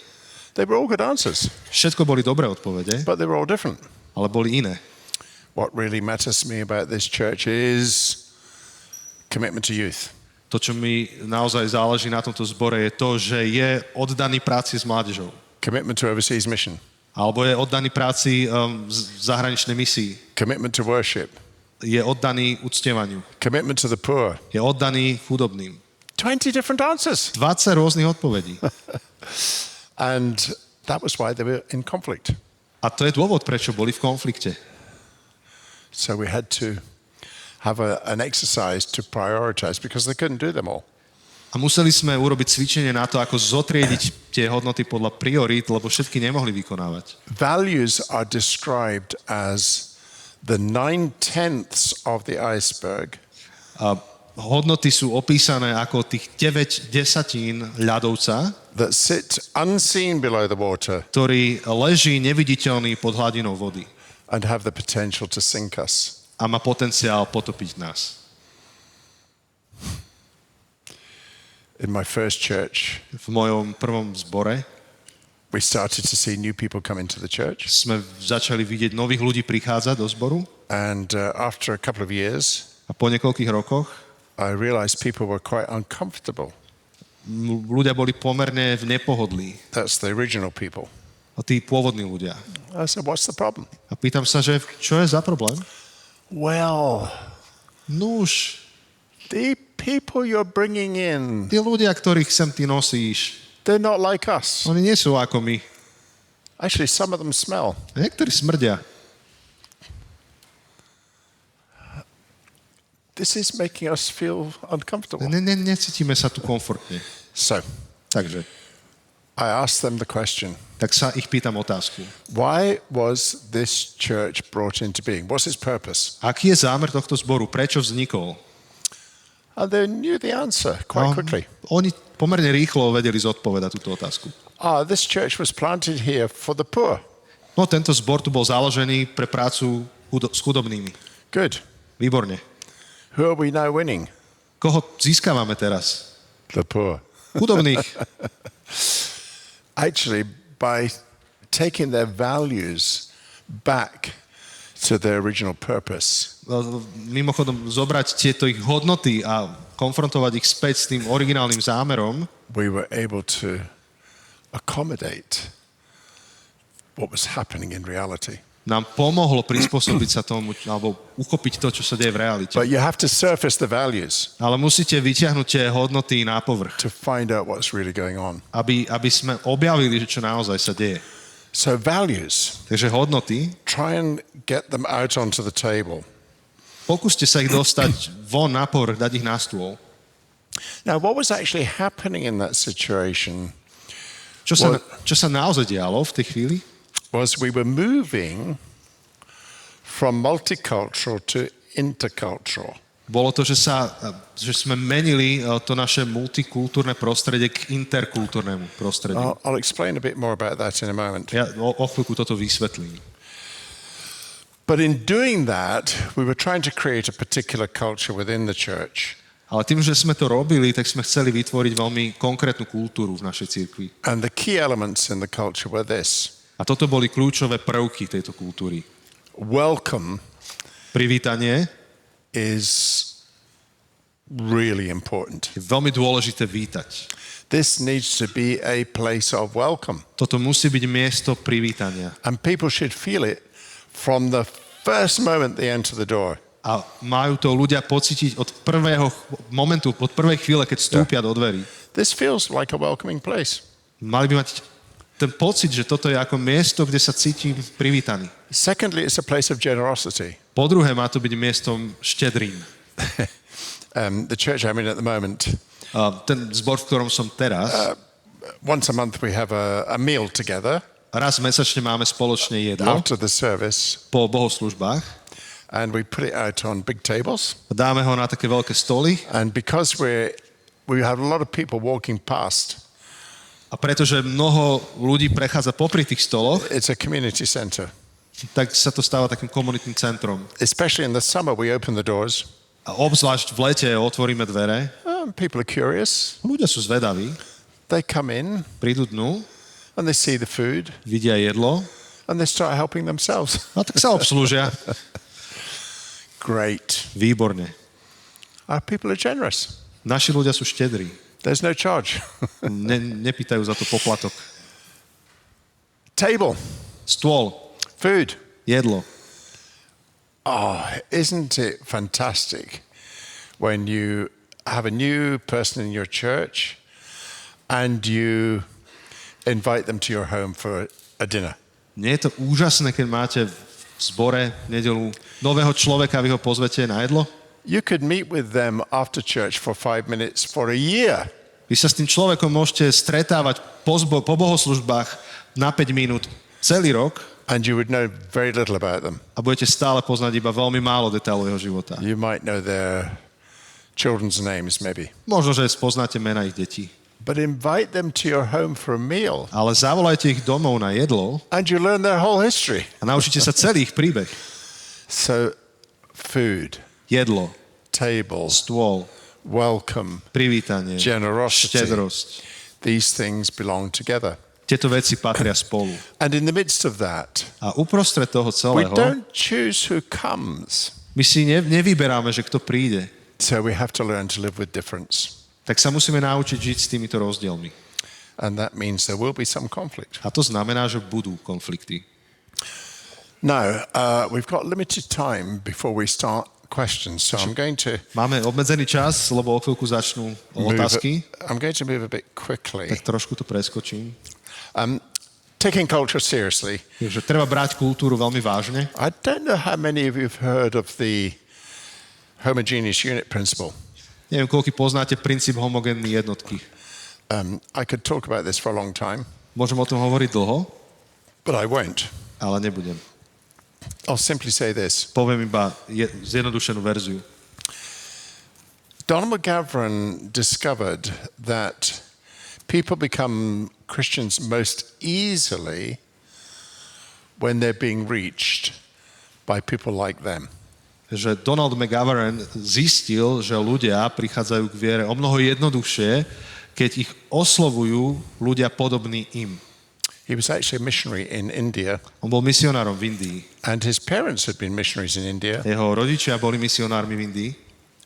They were all good answers, Všetko boli dobré odpovede, but they were all different. ale boli iné. What really matters to me about this church is commitment to youth. To, čo mi naozaj záleží na tomto zbore, je to, že je oddaný práci s mládežou. Commitment to overseas mission. Alebo je oddaný práci v zahraničnej misii. Commitment to worship. Je oddaný uctievaniu. Commitment to the poor. Je oddaný chudobným. 20 different answers. 20 rôznych odpovedí. And that was why they were in conflict. A to je dôvod, prečo boli v konflikte. So we had to have an exercise to prioritize because they couldn't do them all. A museli sme urobiť cvičenie na to, ako zotriediť tie hodnoty podľa priorít, lebo všetky nemohli vykonávať. Values are described as the 9/10 of the iceberg. A hodnoty sú opísané ako tých 9 desatín ľadovca, that sit unseen below the water ktorý leží neviditeľný pod hladinou vody and have the potential to sink us. a má potenciál potopiť nás. In my first church, V mojom prvom zbore we started to see new people come into the church. sme začali vidieť nových ľudí prichádzať do zboru And after a couple of years, a po niekoľkých rokoch I realized people were quite uncomfortable. ľudia boli pomerne v nepohodlí. That's the original people. A tí pôvodní ľudia. I said, what's the problem? A pýtam sa, že čo je za problém? Well, Nuž, the people you're bringing in, tí ľudia, ktorých sem ty nosíš, they're not like us. oni nie sú ako my. Actually, some of them smell. Niektorí smrdia. This is making us feel uncomfortable. Necítime sa tu komfortne. So Takže, I asked them the question, tak sa ich pýtam otázku. why was this church brought into being? What's its purpose? Aký je zámer tohto zboru? Prečo vznikol? And they knew the answer quite quickly. Oni pomerne rýchlo vedeli zodpovedať túto otázku. This church was planted here for the poor. No, tento zbor tu bol založený pre prácu s chudobnými. Good. Výborne. Who are we now winning? Koho získavame teraz? The poor. Chudobných. Actually, by taking their values back to their original purpose, Mimochodom, zobrať tieto ich hodnoty a konfrontovať ich späť s tým originálnym zámerom, we were able to accommodate what was happening in reality. nám pomohlo prispôsobiť sa tomu, alebo uchopiť to, čo sa deje v realite. But you have to surface the values Ale musíte vyťahnuť tie hodnoty na povrch, to find out what's really going on. aby sme objavili, že čo naozaj sa deje. So values, Takže hodnoty, try and get them out onto the table. pokúste sa ich dostať von na povrch, dať ich na stôl. Now, what was actually happening in that situation Čo sa naozaj dialo v tej chvíli? was we were moving from multicultural to intercultural. Bolo to, že sme menili to naše multikultúrne prostredie k interkultúrnemu prostrediu. I'll explain a bit more about that in a moment. Ja o chvíľku toto vysvetlím. But in doing that, we were trying to create a particular culture within the church. Ale tým, že sme to robili, tak sme chceli vytvoriť veľmi konkrétnu kultúru v našej cirkvi. And the key elements in the culture were this. A toto boli kľúčové prvky tejto kultúry. Welcome Privítanie is really important. je veľmi dôležité vítať. This needs to be a place of welcome. Toto musí byť miesto privítania. And people should feel it from the first moment they enter the door. A majú to ľudia pocítiť od prvého momentu, od prvej chvíle, keď vstúpia do dverí. This feels like a welcoming place. Mali by mať ten pocit, že toto je ako miesto, kde sa cítim privítaný. Secondly, it's a place of generosity. Po druhé, má to byť miestom štedrým. The church I'm in at the moment, Ten zbor, v ktorom som teraz, once a month we have a meal together raz mesačne máme spoločne jedlo after the service, po bohoslúžbách. and we put it out on big tables. Dáme ho na také veľké stoly And because we have a lot of people walking past, a pretože mnoho ľudí prechádza popri tých stoloch, it's a community center. tak sa to stáva takým komunitným centrom. Especially in the summer, we open the doors. A obzvlášť v lete otvoríme dvere, People are curious. ľudia sú zvedaví, They come in prídu dnu, and they see the food vidia jedlo and they start helping themselves. a tak sa obslúžia. Great. Výborne. Our people are generous. Naši ľudia sú štedrí. There's no charge. Nepýtajú za to poplatok. Table, Stôl, food. jedlo. Isn't it fantastic when you have a new person in your church and you invite them to your home for a dinner? Nie je to úžasné, keď máte v zbore v nedeľu nového človeka, vy ho pozvete na jedlo? You could meet with them after church for 5 minutes for a year. Vy sa s tým človekom môžete stretávať po bohoslužbách na 5 minút celý rok And you would know very little about them. a budete stále poznať iba veľmi málo detailov jeho života. You might know their children's names, maybe. Možno, že spoznáte mena ich detí. But invite them to your home for a meal Ale zavolajte ich domov na jedlo and you learn their whole history. a naučite sa celý ich príbeh. So food, jedlo, tables, stôl, welcome, privítanie, generosity. štedrosť. These things belong together. Tieto veci patria spolu. And in the midst of that, A uprostred toho we celého don't choose who comes. my si nevyberáme, že kto príde. So we have to learn to live with difference. Tak sa musíme naučiť žiť s týmito rozdielmi. And that means there will be some conflict. A to znamená, že budú konflikty. Now, we've got limited time before we start questions, so I'm going to Máme obmedzený čas, lebo o chvíľku začnú otázky. I'm going to move a bit quickly. Tak trošku to preskočím. Taking culture seriously. Takže treba brať kultúru veľmi vážne. I don't know how many of you have heard of the homogeneous unit principle. Neviem, koľko poznáte princíp homogénnej jednotky. I could talk about this for a long time, Môžem o tom hovoriť dlho, but I won't. ale nebudem. I'll simply say this. Poviem iba zjednodušenú verziu. Donald McGavran discovered that people become Christians most easily when they're being reached by people like them. Že Donald McGavran zistil, že ľudia prichádzajú k viere o mnoho jednoduchšie, keď ich oslovujú ľudia podobní im. He was actually a missionary in India, On bol misionárom v Indii. and his parents had been missionaries in India, Jeho rodičia boli misionármi v Indii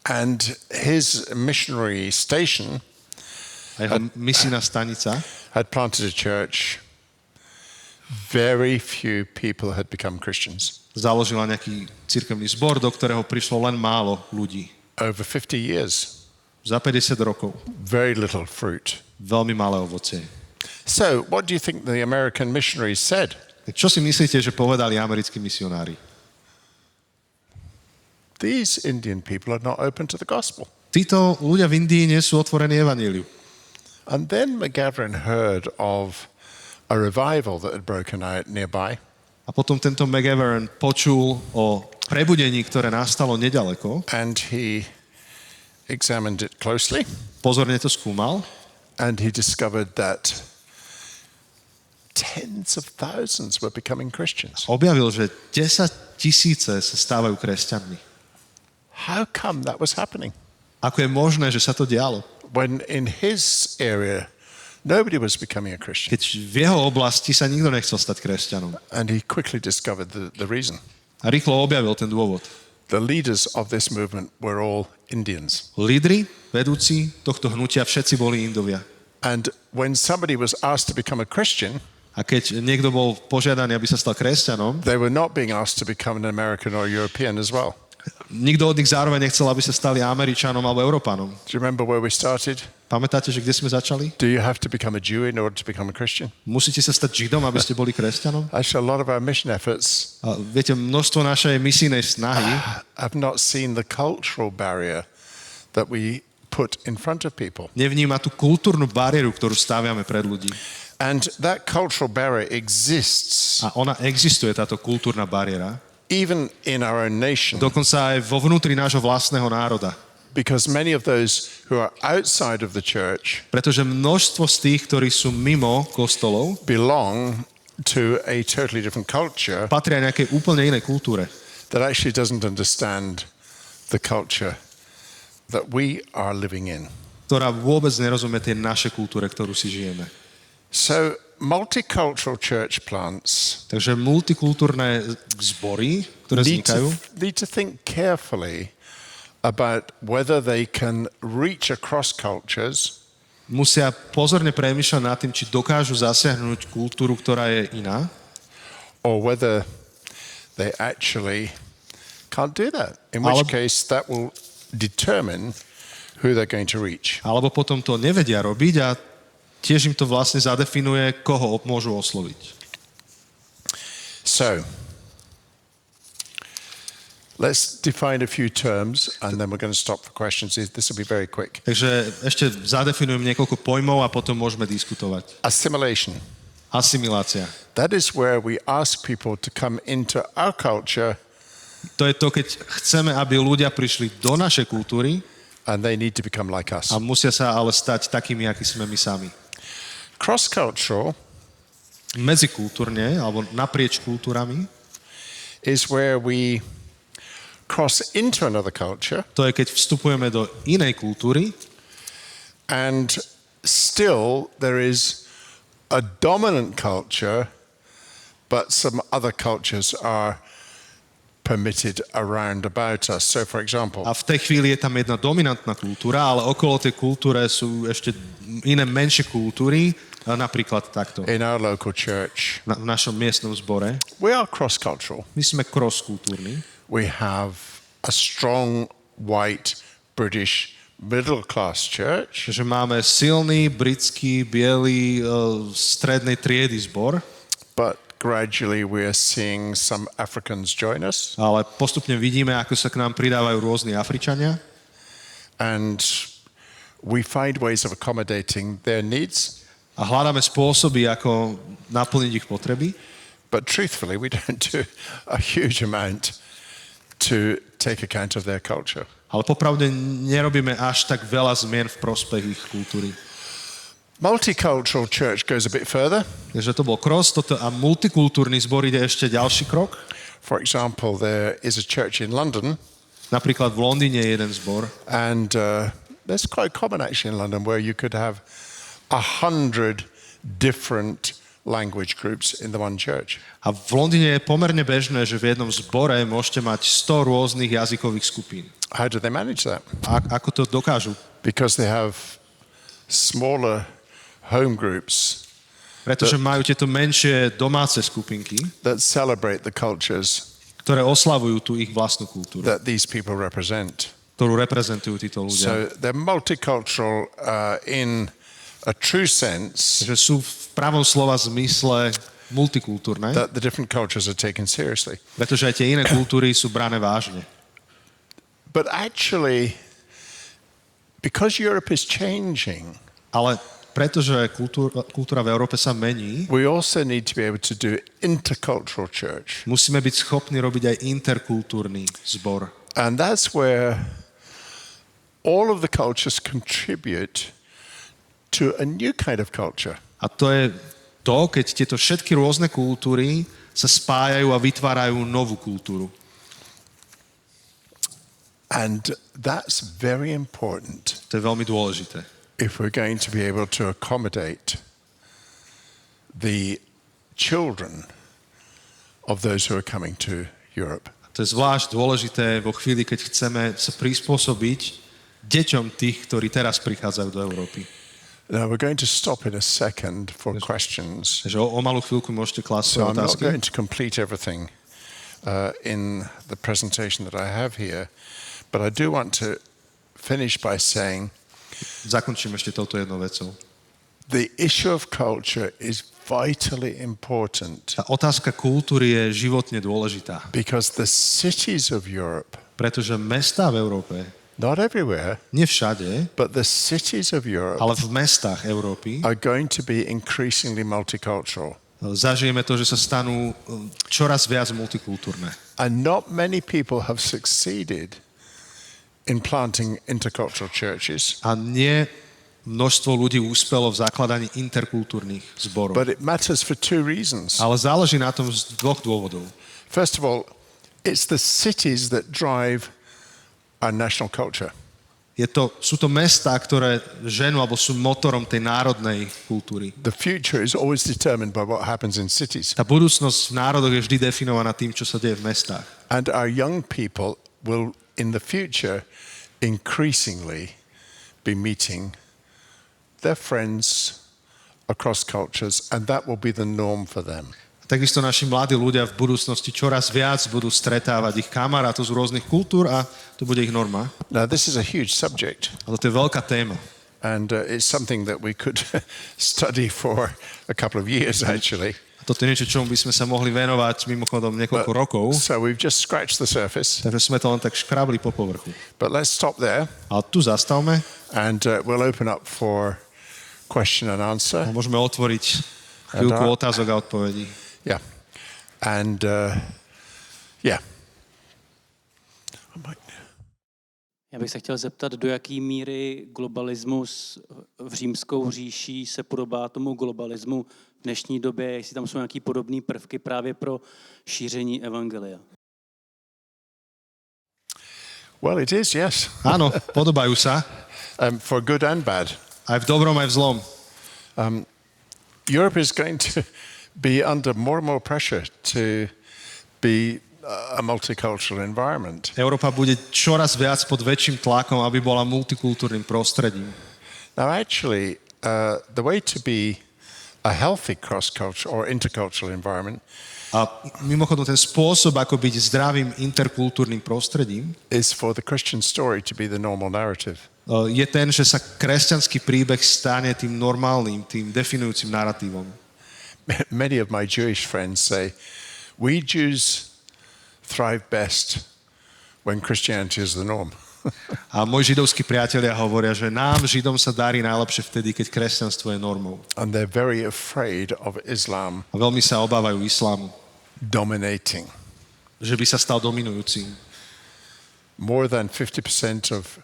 and his missionary station a jeho misijná stanica had planted a church. Very few people had become Christians. založila nejaký cirkevný zbor, do ktorého prišlo len málo ľudí. Over 50 years, Za 50 rokov. very little fruit. Veľmi malé ovocie. So, what do you think the American missionaries said? Tak čo si myslíte, že povedali americkí misionári? These Indian people are not open to the gospel. Títo ľudia v Indii nie sú otvorení evaníliu. And then McGavran heard of a revival that had broken out nearby. A potom tento McGavran počul o prebudení, ktoré nastalo nedaleko. And he examined it closely, Pozorne to skúmal and he discovered that tens of thousands were becoming Christians. objavil, že 10 000 sa stávajú kresťanmi. How come that was happening? Ako je možné, že sa to dialo? When in his area, nobody was becoming a Christian. Keď v jeho oblasti sa nikto nechcel stať kresťanom. And he quickly discovered the reason. A rýchlo objavil ten dôvod. The leaders of this movement were all Indians. Lídri, vedúci tohto hnutia, všetci boli Indovia. And when somebody was asked to become a Christian, A keď niekto bol požiadaný, aby sa stal kresťanom, they were not being asked to become an American or European as well. nikto od nich zároveň nechcel, aby sa stali Američanom alebo Európanom. Do you remember where we started? Pamätáte, že kde sme začali? Do you have to become a Jew in order to become a Christian? Musíte sa stať Židom, aby ste boli kresťanom? Actually, a lot of our mission efforts A viete, množstvo našej misijnej snahy have not seen the cultural barrier that we put in front of people. nevníma tú kultúrnu bariéru, ktorú staviame pred ľudí. And that cultural barrier exists A ona existuje, táto kultúrna bariéra, even in our own nation, dokonca aj vo vnútri nášho vlastného národa. because many of those who are outside of the church Pretože množstvo z tých, ktorí sú mimo kostolov, belong to a totally different culture patria nejakej úplne inej kultúre, that actually doesn't understand the culture that we are living in. ktorá vôbec nerozumie tej našej kultúre, ktorú si žijeme. So, multicultural church plants Takže multikultúrne zbory, ktoré vznikajú, need to think carefully about whether they can reach across cultures musia pozorne premýšľať nad tým, či dokážu zasiahnuť kultúru, ktorá je iná, or whether they actually can't do that. In which case, that will determine who they're going to reach. alebo potom to nevedia robiť a tiež im to vlastne zadefinuje, koho môžu osloviť. So, let's define a few terms and then we're going to stop for questions. This will be very quick. Takže ešte zadefinujem niekoľko pojmov a potom môžeme diskutovať. Assimilation. Asimilácia. That is where we ask people to come into our culture To je to, keď chceme, aby ľudia prišli do našej kultúry and they need to become like us. a musia sa ale stať takými, akí sme my sami. Cross-cultural Medzikultúrne, alebo naprieč kultúrami, is where we cross into another culture To je, keď vstupujeme do inej kultúry and still there is a dominant culture, but some other cultures are permitted around about us. So, for example, a v tej chvíli je tam jedna dominantná kultúra, ale okolo tej kultúre sú ešte iné menšie kultúry, napríklad takto. in our local church, V našom miestnom zbore. we are cross-cultural. My sme cross-kultúrni. We have a strong white British middle-class church, Že máme silný, britský, biely, strednej triedy zbor, but gradually we are seeing some Africans join us, ale postupne vidíme, ako sa k nám pridávajú rôzni Afričania and we find ways of accommodating their needs. a hľadáme spôsoby, ako naplniť ich potreby, But truthfully, we don't do a huge amount to take account of their culture. ale popravde nerobíme až tak veľa zmien v prospech ich kultúry. Multicultural church goes a bit further. Takže to bol cross, toto a multikultúrny zbor ide ešte ďalší krok. For example, there is a church in London, Napríklad v Londýne je jeden zbor and that's quite common actually in London, where you could have 100 different language groups in the one church. a v Londýne je pomerne bežné, že v jednom zbore môžete mať 100 rôznych jazykových skupín. How do they manage that? A ako to dokážu? Because they have smaller home groups Pretože majú tieto menšie domáce skupinky, that celebrate the cultures ktoré oslavujú tú ich vlastnú kultúru, that these people represent. ktorú reprezentujú títo ľudia. So they're multicultural in a true sense, Takže sú v pravom slova zmysle multikultúrne, that the different cultures are taken seriously. pretože aj tie iné kultúry sú brané vážne. But actually, because Europe is changing, Ale pretože kultúra v Európe sa mení, we also need to be able to do intercultural church. musíme byť schopní robiť aj interkultúrny zbor. And that's where all of the cultures contribute to a new kind of culture. A to je to, keď tieto všetky rôzne kultúry sa spájajú a vytvárajú novú kultúru. And that's very important To je veľmi dôležité. if we're going to be able to accommodate the children of those who are coming to Europe. To je zvlášť dôležité vo chvíli, keď chceme sa prispôsobiť deťom tých, ktorí teraz prichádzajú do Európy. Now we're going to stop in a second for questions. Takže o malú chvíľku môžete klásť So svoje I'm not otázky. going to complete everything in the presentation that I have here, but I do want to finish by saying Zakončím ešte touto jednou vecou. the issue of culture is vitally important Tá otázka kultúry je životne dôležitá, because the cities of Europe, pretože mestá v Európe, not everywhere, nie všade, but the cities of Europe ale v mestách Európy are going to be increasingly multicultural. zažijeme to, že sa stanú čoraz viac multikultúrne. And not many people have succeeded in planting intercultural churches, A nie množstvo ľudí úspelo v zakladaní interkultúrnych zborov. but it matters for two reasons. Ale záleží na tom z dvoch dôvodov. First of all, it's the cities that drive our national culture. Sú to mestá, ktoré ženú alebo sú motorom tej národnej kultúry. The future is always determined by what happens in cities. Tá budúcnosť v národoch je vždy definovaná tým, čo sa deje v mestách. And our young people will, in the future, increasingly be meeting their friends across cultures, and that will be the norm for them. Takisto naši mladí ľudia v budúcnosti čoraz viac budú stretávať ich kamarátov z rôznych kultúr a to bude ich norma. Now, this is a huge subject, A to je veľká téma. and it's something that we could study for a couple of years, actually. Toto je niečo, čomu by sme sa mohli venovať mimochodom niekoľko rokov. So we've just scratched the surface, Takže sme to len tak škrabli po povrchu. but let's stop there, Ale tu zastavme and we'll open up for question and a answer. môžeme otvoriť chvíľku A otázok a odpovedí. Yeah. And yeah. Já bych se chtěl zeptat, do jaké míry globalismus v římskou říší se podobá tomu globalismu v dnešní době, jestli tam jsou nějaké podobné prvky právě pro šíření evangelia. Well, it is, yes. Áno, podobajú sa. For good and bad. Aj v dobrom, aj v zlom. Europe is going to be under more and more pressure to be a multicultural environment. Európa bude čoraz viac pod väčším tlakom, aby bola multikultúrnym prostredím. Now, actually, the way to be a healthy cross-cultural or intercultural environment A mimochodom ten spôsob, ako byť zdravým interkultúrnym prostredím, is for the Christian story to be the normal narrative. je ten, že sa kresťanský príbeh stane tým normálnym, tým definujúcim naratívom. Many of my Jewish friends say, we Jews thrive best when Christianity is the norm. A moji židovskí priatelia hovoria, že nám, Židom, sa darí najlepšie vtedy, keď kresťanstvo je normou. And they're very afraid of Islam A veľmi sa obávajú islámu, dominating. že by sa stal dominujúcim. More than 50% of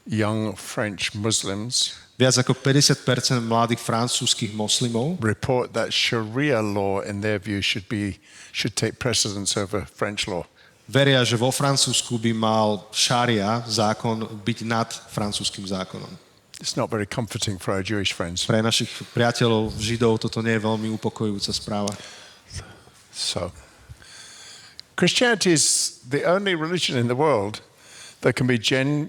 young French Muslims Viac ako 50% mladých francúzskych moslimov report that Sharia law, in their view, should take precedence over French law. veria, že vo Francúzsku by mal šaria zákon byť nad francúzskym zákonom. It's not very comforting for our Jewish friends. Pre našich priateľov Židov toto nie je veľmi upokojujúca správa. So, Christianity is the only religion in the world that can be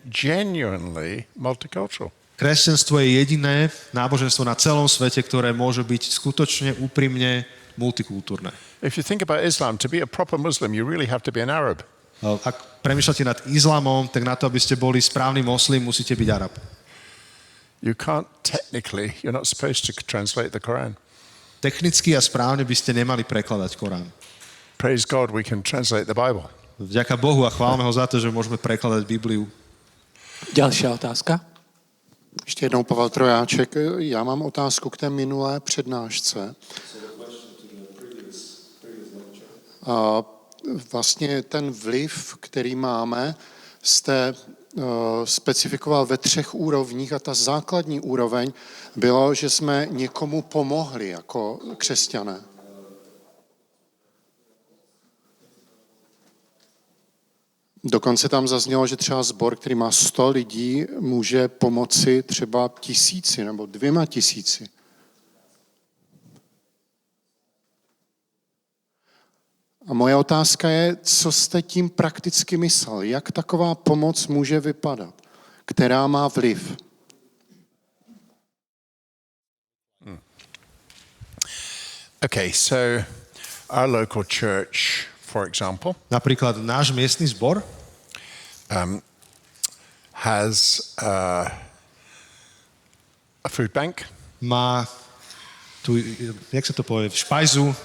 genuinely multicultural. Kresťanstvo je jediné náboženstvo na celom svete, ktoré môže byť skutočne úprimne multikultúrne. If you think about Islam, to be a proper Muslim, you really have to be an Arab. Ak premýšľate nad islamom, tak na to, aby ste boli správny moslim, musíte byť Arab. You can't technically, you're not supposed to translate the Quran. Technicky a správne by ste nemali prekladať Korán. Praise God, we can translate the Bible. Vďaka Bohu a chválme ho za to, že môžeme prekladať Bibliu. Další otázka. Ještě jednou Pavel Trojáček. Já mám otázku k té minulé přednášce. A vlastně ten vliv, který máme, jste specifikoval ve 3 úrovních a ta základní úroveň bylo, že jsme někomu pomohli jako křesťané. Dokonce tam zaznělo, že třeba sbor, který má 100 lidí, může pomoci třeba 1000 nebo 2000. A moje otázka je, co jste tím prakticky myslel? Jak taková pomoc může vypadat? Která má vliv? Okay, so our local church, for example, Napríklad náš miestny zbor has a food bank. má tu, jak sa to povie, špajzu,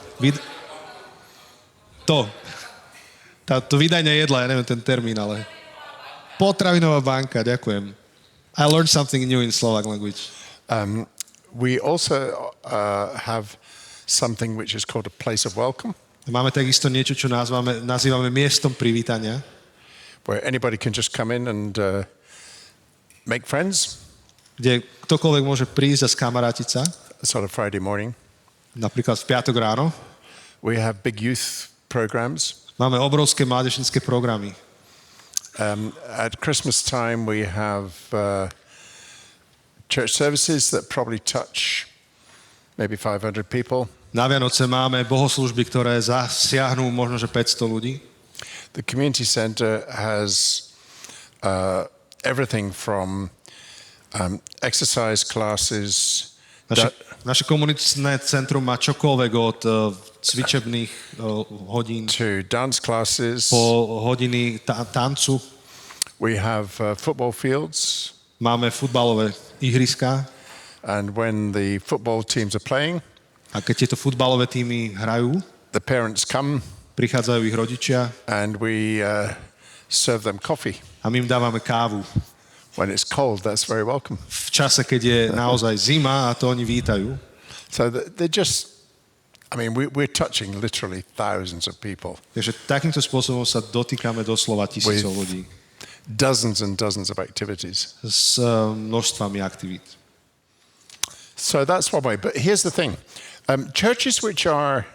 to vydanie jedla, ja neviem ten termín, ale potravinová banka, ďakujem. I learned something new in Slovak language. We also have something which is called a place of welcome, Máme takisto niečo, čo nazývame miestom privítania, where anybody can just come in and make friends. kde ktokoľvek môže prísť a skamarátiť sa, Sort of Friday morning. napríklad v piatok ráno. We have big youth programs. Máme obrovské mládežnícke programy. At Christmas time, we have church services that probably touch maybe 500 people. Na Vianoce máme bohoslúžby, ktoré zasiahnu možno, že 500 ľudí. The community center has everything from exercise classes, Naše komunitné centrum má čokoľvek od cvičebných hodín to dance classes. po hodiny tancu. We have football fields, Máme futbalové ihriská and when the football teams are playing, a keď tieto futbalové týmy hrajú, the parents come prichádzajú ich rodičia and we serve them coffee. a my im dávame kávu. When it's cold, that's very welcome. V čase, keď je naozaj zima a to oni vítajú. So they're just, I mean, we're touching literally thousands of people. Takže takýmto spôsobom sa dotýkame doslova tisícov ľudí Dozens and dozens of activities. s množstvami aktivít. So that's one way. But here's the thing. Churches which are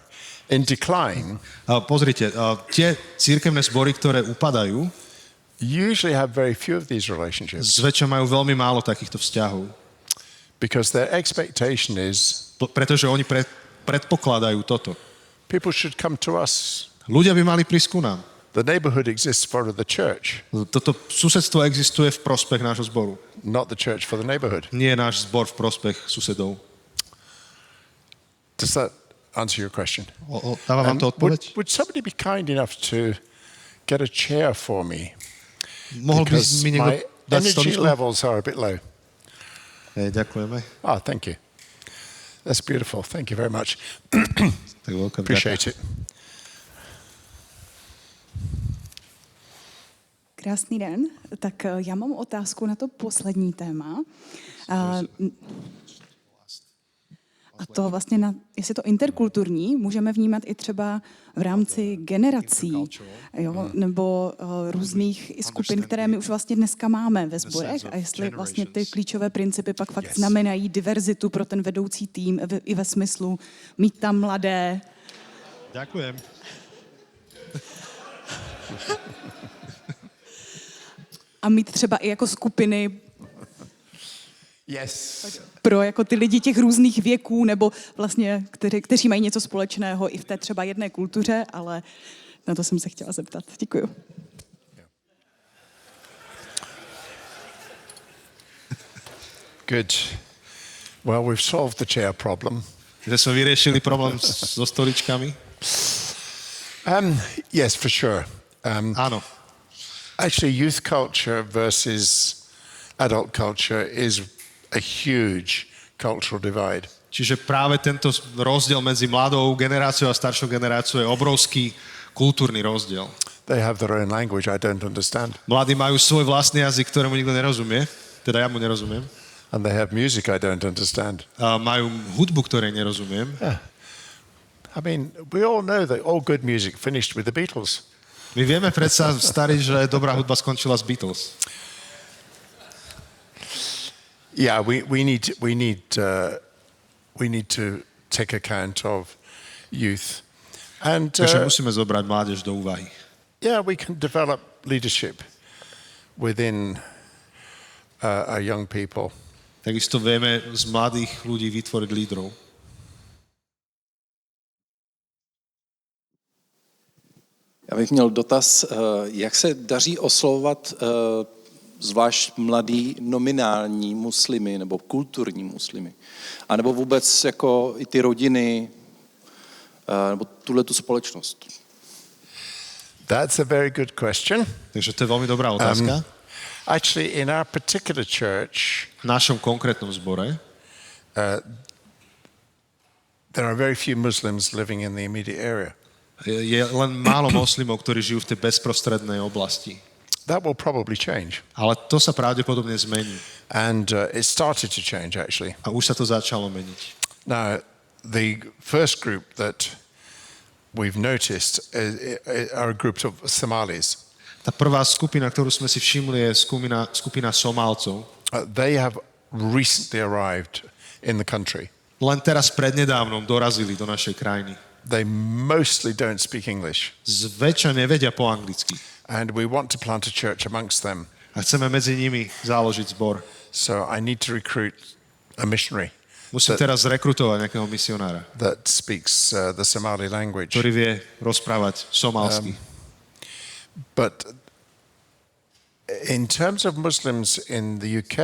in decline, Pozrite, tie cirkevné zbory, ktoré upadajú, usually have very few of these relationships zväčša majú veľmi málo takýchto vzťahov. because their expectation is Pretože oni predpokladajú toto. people should come to us. Ľudia by mali prísť ku nám. The neighborhood exists for the church, Toto susedstvo existuje v prospech nášho zboru. not the church for the neighborhood. Nie je náš zbor v prospech susedov. Does that answer your question? Dáva vám to odpoveď? Would somebody be kind enough to get a chair for me? Mohol by Because mi niekto my dať energy stoličku? levels are a bit low. Ďakujeme. Ah, thank you. That's beautiful. Thank you very much. Tak veľká vďaka. Appreciate it. Krásný den. Tak já mám otázku na to poslední téma. A to vlastně, jestli to interkulturní, můžeme vnímat i třeba v rámci generací, jo, nebo různých skupin, které my už vlastně dneska máme ve sborech, a jestli vlastně ty klíčové principy pak fakt znamenají diverzitu pro ten vedoucí tým i ve smyslu mít tam mladé. Ďakujem. A mít třeba i jako skupiny Yes. pro jako ty lidi těch různých věků, nebo vlastně, kteří mají něco společného i v té třeba jedné kultuře, ale na to jsem se chtěla zeptat. Děkuju. Good. Well, we've solved the chair problem. Že sme vyriešili problém so stoličkami? Yes, for sure. Áno. Actually, youth culture versus adult culture is a huge cultural divide. Čiže práve tento rozdiel medzi mladou generáciou a staršou generáciou je obrovský kultúrny rozdiel. They have their own language I don't understand. Mladí majú svoj vlastný jazyk, ktorému nikto nerozumie. Teda ja mu nerozumiem. And they have music I don't understand. A majú hudbu, ktorej nerozumiem. I mean, we all know that all good music finished with the Beatles. My vieme predsa, starí, že dobrá hudba skončila z Beatles. Yeah, we need to take account of youth. And Takže musíme zobrať mládež do úvahy. yeah, we can develop leadership within our young people. Takisto vieme z mladých ľudí vytvoriť lídrov. Já bych měl dotaz, jak se daří oslovovat zvlášť mladý nominální muslimy nebo kulturní muslimy, a nebo vůbec jako i ty rodiny nebo tuhletu společnost? That's a very good question. Takže to je veľmi dobrá otázka. Actually, in our particular church, V našom konkrétnom zbore there are very few Muslims living in the immediate area. je len málo moslimov, ktorí žijú v tej bezprostrednej oblasti. That will probably change. Ale to sa pravdepodobne zmení. And it started to change, actually. A už sa to začalo meniť. Now, the first group that we've noticed are a group of Somalis. Tá prvá skupina, ktorú sme si všimli, je skupina Somálcov. They have recently arrived in the country. Len teraz prednedávnom dorazili do našej krajiny. They mostly don't speak English. Zväčša nevedia po anglicky. And we want to plant a church amongst them. A chceme medzi nimi založiť zbor. So I need to recruit a missionary Musím teraz rekrutovať nejakého misionára, that speaks the Somali language. ktorý vie rozprávať somálsky. But in terms of Muslims in the UK,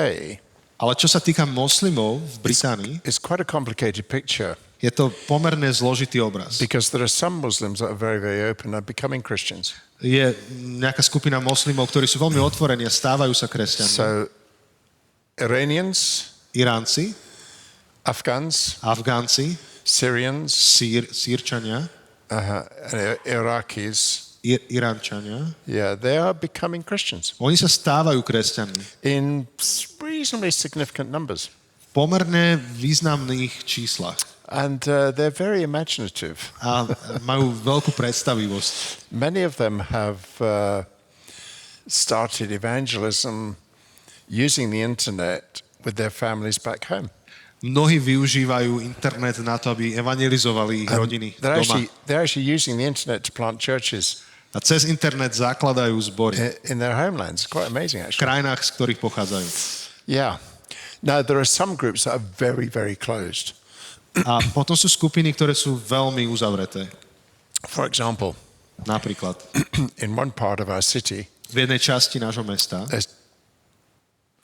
Ale čo sa týka moslimov v Británii, it's quite a complicated picture je to pomerne zložitý obraz. because there are some Muslims that are very, very open and becoming Christians. Je nejaká skupina moslimov, ktorí sú veľmi otvorení a stávajú sa kresťanmi. So Iranians, Iránci, Afghans, Afgánci, Syrians, Sýrčania, and Iraqis, Iránčania, yeah, they are becoming Christians oni sa stávajú kresťanmi. in reasonably significant numbers. V pomerne významných číslach. And they're very imaginative. A majú veľkú predstavivosť. Many of them have started evangelism using the internet with their families back home. Mnohí využívajú internet na to, aby evangelizovali ich rodiny They're doma. actually using the internet to plant churches. A cez internet zakladajú zbory in their homelands. It's quite amazing, v actually. krajinách, z ktorých pochádzajú. Yeah. Now, there are some groups that are very, very closed. A potom sú skupiny, ktoré sú veľmi uzavreté. For example, Napríklad in one part of our city, v jednej časti nášho mesta there's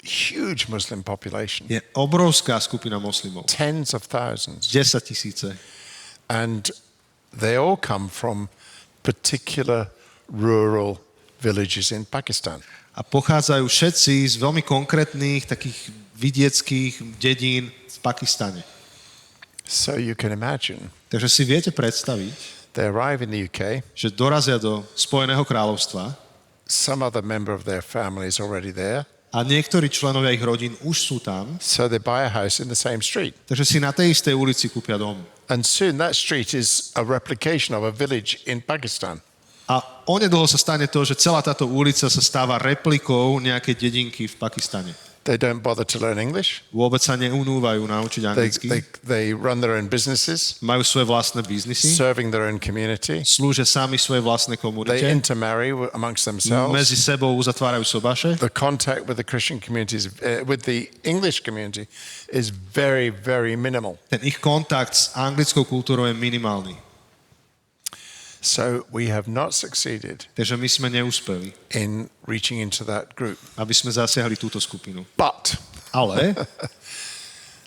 huge Muslim population, je obrovská skupina moslimov. tens of thousands, 10 000. and they all come from particular rural villages in Pakistan. A pochádzajú všetci z veľmi konkrétnych takých vidieckých dedín v Pakistane. So you can imagine, Takže si viete predstaviť, they arrive in the UK, že dorazia do Spojeného kráľovstva some other member of their family is already there, a niektorí členovia ich rodín už sú tam, so they buy a house in the same street. takže si na tej istej ulici kúpia dom. And soon that street is a replication of a village in Pakistan. A onedlho sa stane to, že celá táto ulica sa stáva replikou nejakej dedinky v Pakistane. They don't bother to learn English. Vôbec sa neunúvajú naučiť anglicky. They run their own businesses, Majú svoje vlastné biznisy, serving their own community. slúžia sami svojej vlastnej They komunite, intermarry amongst medzi themselves. sebou uzatvárajú sobaše. The contact with the Christian communities, with the English community, is very, very minimal. Ten ich kontakt s anglickou kultúrou je minimálny. So we have not succeeded Takže my sme neúspeli, in reaching into that group. aby sme zasiahli túto skupinu. But Ale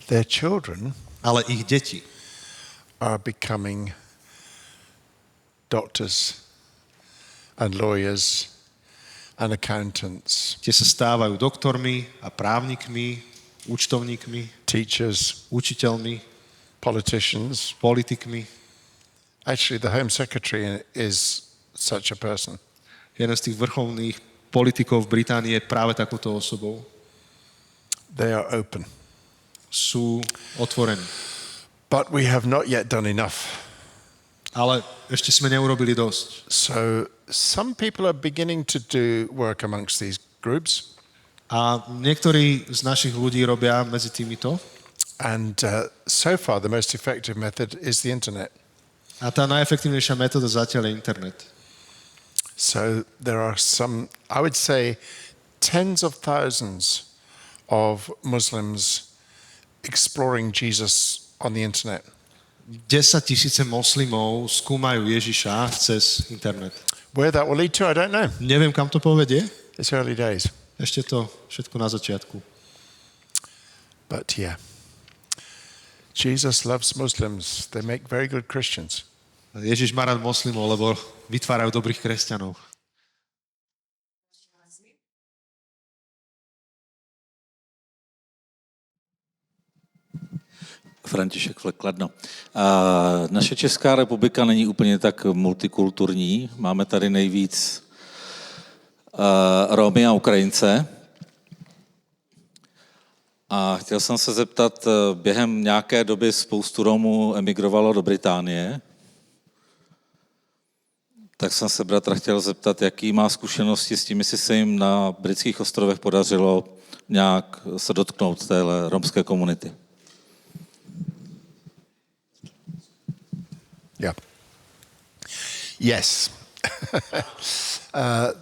their children ich deti are becoming doctors and lawyers and accountants, tie sa stávajú doktormi a právnikmi, účtovníkmi, teachers, učiteľmi, politicians. politikmi. Actually, the Home Secretary is such a person. Jeden z tých vrcholných politikov v Británii je práve takouto osobou. They are open. Sú otvorení. But we have not yet done enough. Ale ešte sme neurobili dosť. So some people are beginning to do work amongst these groups. A niektorí z našich ľudí robia medzi týmito. And so far, the most effective method is the internet. A tá najefektívnejšia metóda zatiaľ je internet. So there are some, I would say, tens of thousands of Muslims exploring Jesus on the internet. 10 000 moslimov skúmajú Ježiša cez internet. Where that will lead to, I don't know. Neviem, kam to povedie. It's early days. Ešte to všetko na začiatku. But yeah, Jesus loves Muslims. They make very good Christians. Ježiš má rád moslimov, lebo vytvárajú dobrých kresťanov. František Flek, Kladno. Naše Česká republika není úplně tak multikulturní. Máme tady nejvíc Romy a Ukrajince. A chtěl jsem se zeptat, během nějaké doby spoustu Romů emigrovalo do Británie. Tak jsem se bratra chtěl zeptat, jaký má zkušenosti s tím, jestli se jim na britských ostrovech podařilo nějak se dotknout téhle romské komunity. Yeah. Yes.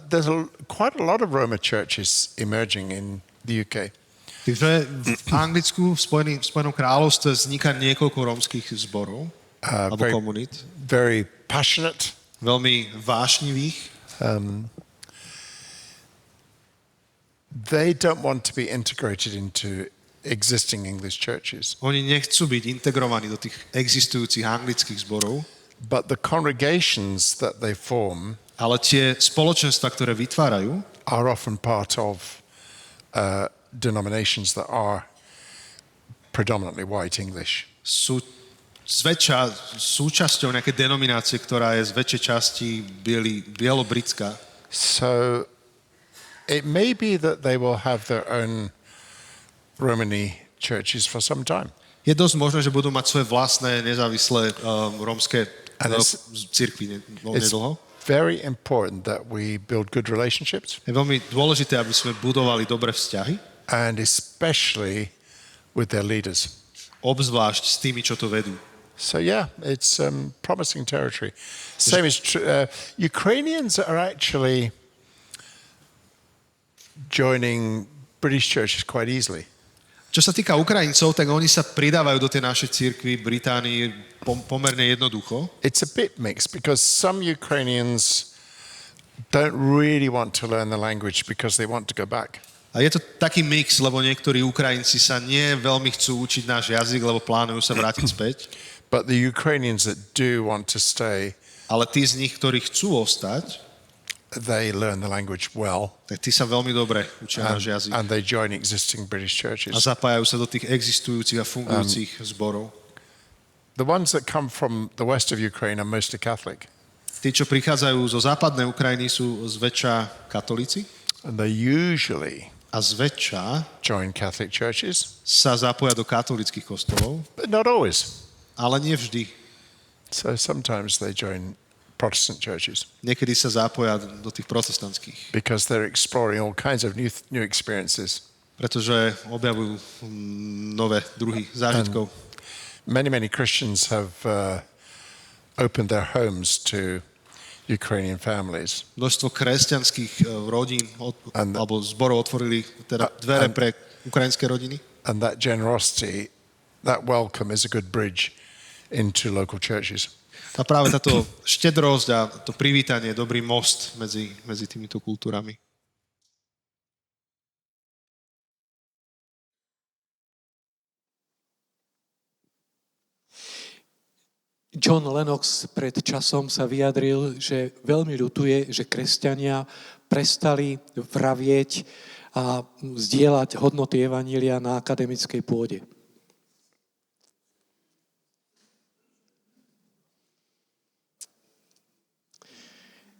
There's quite a lot of Roma churches emerging in the UK. Takže v Anglicku, v Spojenom kráľovstve vzniká niekoľko rómskych zborov alebo komunít. Very passionate. Veľmi vášnivých. They don't want to be integrated into existing English churches. Oni nechcú byť integrovaní do tých existujúcich anglických zborov. But the congregations that they form ale tie spoločenstva, ktoré vytvárajú, are often part of denominations that are predominantly white English. Sú zväčša súčasťou nejakej denominácie, ktorá je z väčšej časti bielo-britská. So it may be that they will have their own Romani churches for some time. Je dosť možné, že budú mať svoje vlastné nezávislé rómske cirkvi nedlho. Very important that we build good relationships. Je veľmi dôležité, aby sme budovali dobré vzťahy. And especially with their leaders. Obzvlášť s tými, čo to vedú. So yeah, it's promising territory. Same is true. Ukrainians are actually joining British churches quite easily. Čo sa týka Ukrajincov, tak oni sa pridávajú do tej našej cirkvi v Británii pomerne jednoducho. It's a bit mixed because some Ukrainians don't really want to learn the language because they want to go back. A je to taký mix, lebo niektorí Ukrajinci sa nie veľmi chcú učiť náš jazyk, lebo plánujú sa vrátiť späť. But the Ukrainians that do want to stay, Ale tí z nich, ktorí chcú ostať, they learn the language well tak tí sa veľmi dobre učia náš jazyk. and they join existing British A churches. zapájajú sa do tých existujúcich a fungujúcich zborov. The ones that come from the west of Ukraine are mostly Catholic. Tí, čo prichádzajú zo západnej Ukrajiny, sú zväčša katolíci And they usually a zväčša join Catholic churches, sa zapoja do katolíckych kostolov, but not always. ale nie vždy. So sometimes they join Protestant churches Niekedy sa zapoja do tých protestantských, because they're exploring all kinds of new experiences. pretože objavujú nové druhy zážitkov. Many Christians have opened their homes to Ukrainian families. Množstvo kresťanských rodín alebo zborov otvorili teda dvere pre ukrajinské rodiny. And that generosity, that welcome is a good bridge into local churches. A práve táto štedrosť a to privítanie je dobrý most medzi týmito kultúrami. John Lennox pred časom sa vyjadril, že veľmi ľutuje, že kresťania prestali vravieť a zdieľať hodnoty evanjelia na akademickej pôde.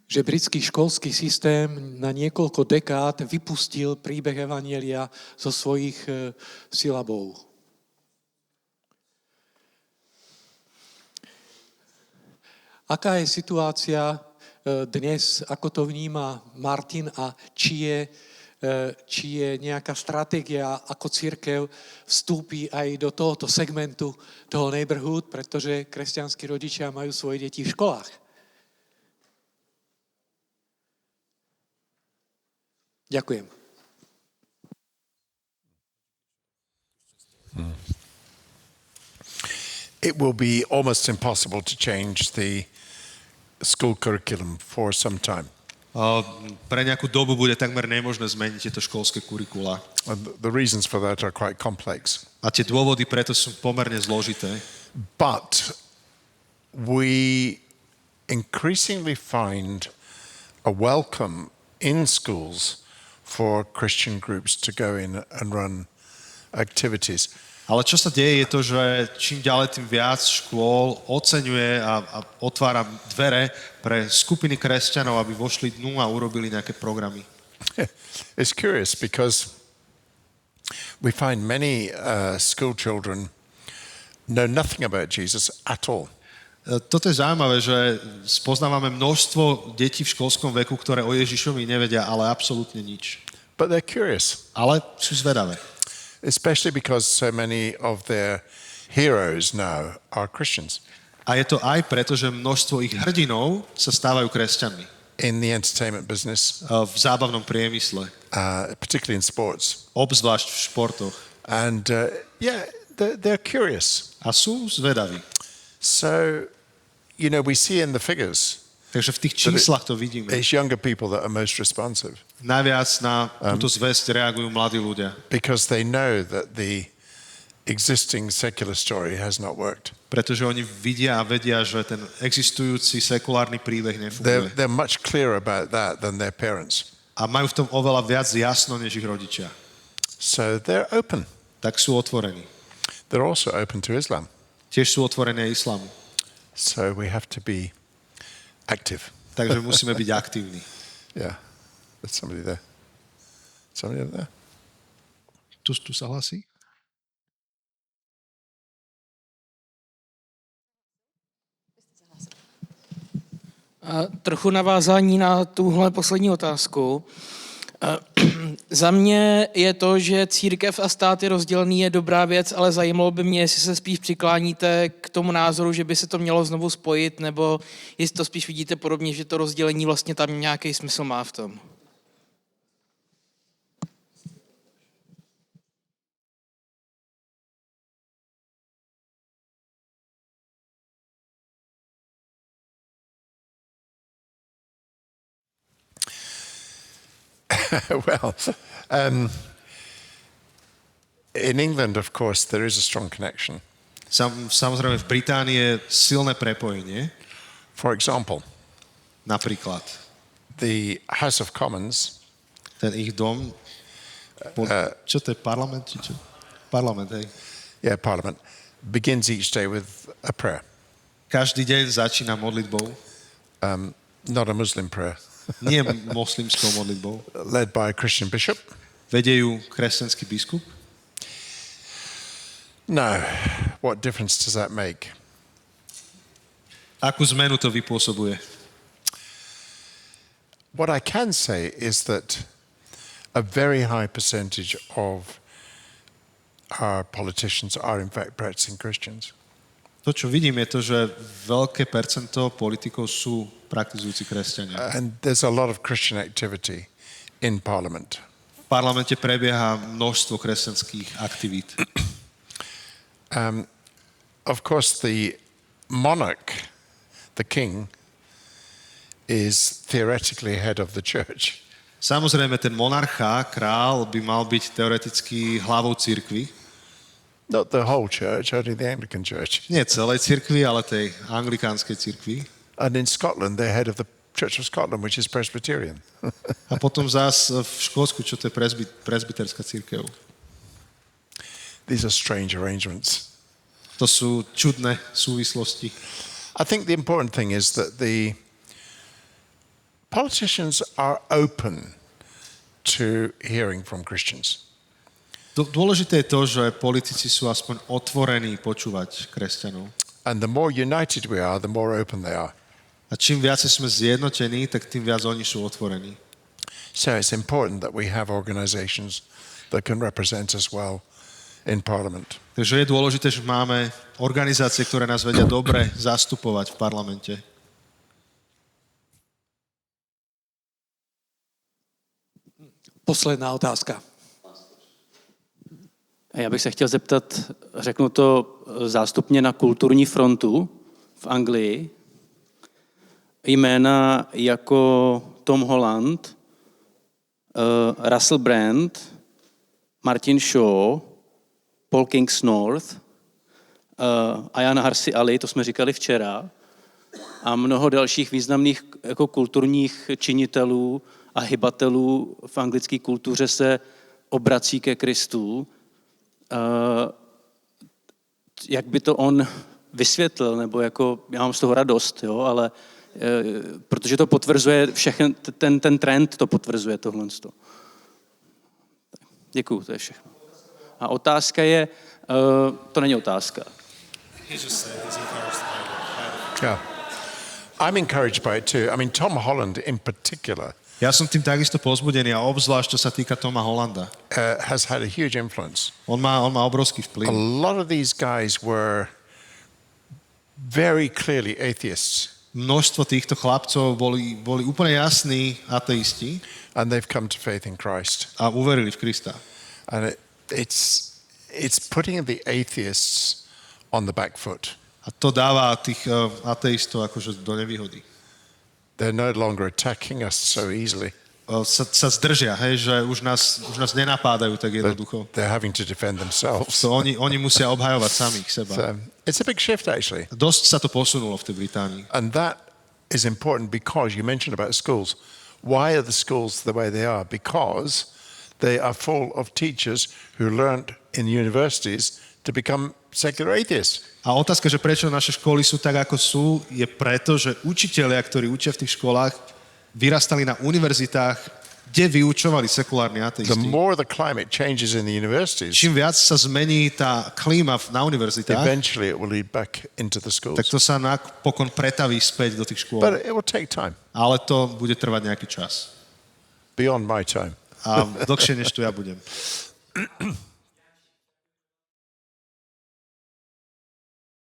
Že britský školský systém na niekoľko dekád vypustil príbeh evanjelia zo svojich silabov. Aká je situácia dnes, ako to vníma Martin a či je nejaká stratégia, ako cirkev vstúpi aj do tohoto segmentu toho neighborhood, pretože kresťanskí rodičia majú svoje deti v školách. Ďakujem. It will be almost impossible to change the school curriculum for some time. Pre nejakú dobu bude takmer nemožné zmeniť tieto školské kurikula. And the reasons for that are quite complex. A tie dôvody preto sú pomerne zložité. But we increasingly find a welcome in schools for Christian groups to go in and run activities. Ale čo sa deje je to, že čím ďalej tým viac škôl oceňuje a otvára dvere pre skupiny kresťanov, aby vošli dnu a urobili nejaké programy. It's curious because we find many school children know nothing about Jesus at all. Toto je zaujímavé, že spoznávame množstvo detí v školskom veku, ktoré o Ježišovi nevedia, ale absolútne nič. But they're curious. Ale sú zvedavé. Especially because so many of their heroes now are Christians. A je to aj preto, že množstvo ich hrdinov sa stávajú kresťanmi. In the entertainment business. V zábavnom priemysle. Particularly in sports. Obzvlášť v športoch. And they're curious. A sú zvedaví. So, we see in the figures. Takže v tých číslach to vidíme. It's younger people that are most responsive. Najviac na túto zvesť reagujú mladí ľudia. Because they know that the existing secular story has not worked. Pretože oni vidia a vedia, že ten existujúci sekulárny príbeh nefunguje. They're much clearer about that than their parents. A majú v tom oveľa viac jasno, než ich rodičia. So they're open. Tak sú otvorení. They're also open to Islam. Tiež sú otvorení aj islamu. So we have to be active. Takže musíme byť aktívni. Yeah. There's somebody there. Somebody over there. Tu sa hlasí? Trochu navázání na tuhle poslední otázku. Za mě je to, že církev a stát je rozdělený, je dobrá věc, ale zajímalo by mě, jestli se spíš přikláníte k tomu názoru, že by se to mělo znovu spojit, nebo jestli to spíš vidíte podobně, že to rozdělení vlastně tam nějaký smysl má v tom. Well, in England, of course, there is a strong connection. Samozrejme, v Británii je silné prepojenie. For example, Napríklad, the House of Commons ten ich dom, čo to je, parlament? Či čo? Parlament, hej. Parliament, begins each day with a prayer. Každý deň začína modlitbou. Not a Muslim prayer, Nie moslimskou modlitbou. led by a Christian bishop. Vedie ju kresťanský biskup. Now, what difference does that make? Akú zmenu to vypôsobuje? What I can say is that a very high percentage of our politicians are in fact practicing Christians. To, čo vidím, je to, že veľké percento politikov sú praktizujúci kresťania. And there's a lot of Christian activity in Parliament. V parlamente prebieha množstvo kresťanských aktivít. Of course, the monarch, the king, is theoretically head of the church. Samozrejme, ten monarcha, král, by mal byť teoreticky hlavou cirkvi. Not the whole church, only the Anglican church. Nie celej cirkvi, ale tej anglikánskej cirkvi. And in Scotland, they're head of the Church of Scotland, which is Presbyterian. A potom zás v Škótsku, čo to je presbyterská cirkev. These are strange arrangements. To sú čudné súvislosti. I think the important thing is that the politicians are open to hearing from Christians. Dôležité je to, že politici sú aspoň otvorení počúvať kresťanov. And the more united we are, the more open they are. A čím viac sme zjednotení, tak tým viac oni sú otvorení. So it's important that we have organizations that can represent us well in Parliament. Takže je dôležité, že máme organizácie, ktoré nás vedia dobre zastupovať v parlamente. Posledná otázka. Já bych se chtěl zeptat, řeknu to zástupně na kulturní frontu v Anglii, jména jako Tom Holland, Russell Brand, Martin Shaw, Paul Kingsnorth, Ayaan Hirsi Ali, to jsme říkali včera, a mnoho dalších významných jako kulturních činitelů a hybatelů v anglické kultuře se obrací ke Kristu. Jak by to on vysvětlil, nebo jako, já mám z toho radost, jo, ale protože to potvrzuje všechen, ten trend to potvrzuje tohle. Děkuju, to je všechno. A otázka je, to není otázka. Yeah. I'm encouraged by it too. I mean, Tom Holland in particular Ja som tým takisto pozbudený a obzvlášť, čo sa týka Toma Hollanda. has had a huge influence. On má obrovský vplyv. A lot of these guys were very clearly atheists. Množstvo týchto chlapcov boli úplne jasní ateisti. And they've come to faith in Christ. A uverili v Krista. And it's putting the atheists on the back foot. A to dáva tých ateistov akože do nevýhody. They're no longer attacking us so easily. Sa zdržia, hej, že už nás nenapádajú tak jednoducho. They're having to defend themselves. So oni musia obhajovať samých seba. So it's a big shift actually. Dosť sa to posunulo v tej Británii. And that is important because you mentioned about schools. Why are the schools the way they are? Because they are full of teachers who learned in universities to become secular atheists. A otázka, že prečo naše školy sú tak, ako sú, je preto, že učitelia, ktorí učia v tých školách, vyrastali na univerzitách, kde vyučovali sekulárni ateisti. The more the climate changes in the universities, čím viac sa zmení tá klíma na univerzitách, eventually it will lead back into the schools. tak to sa napokon pretaví späť do tých škôl. But it will take time. Ale to bude trvať nejaký čas. Beyond my time. a dlhšie, než tu ja budem.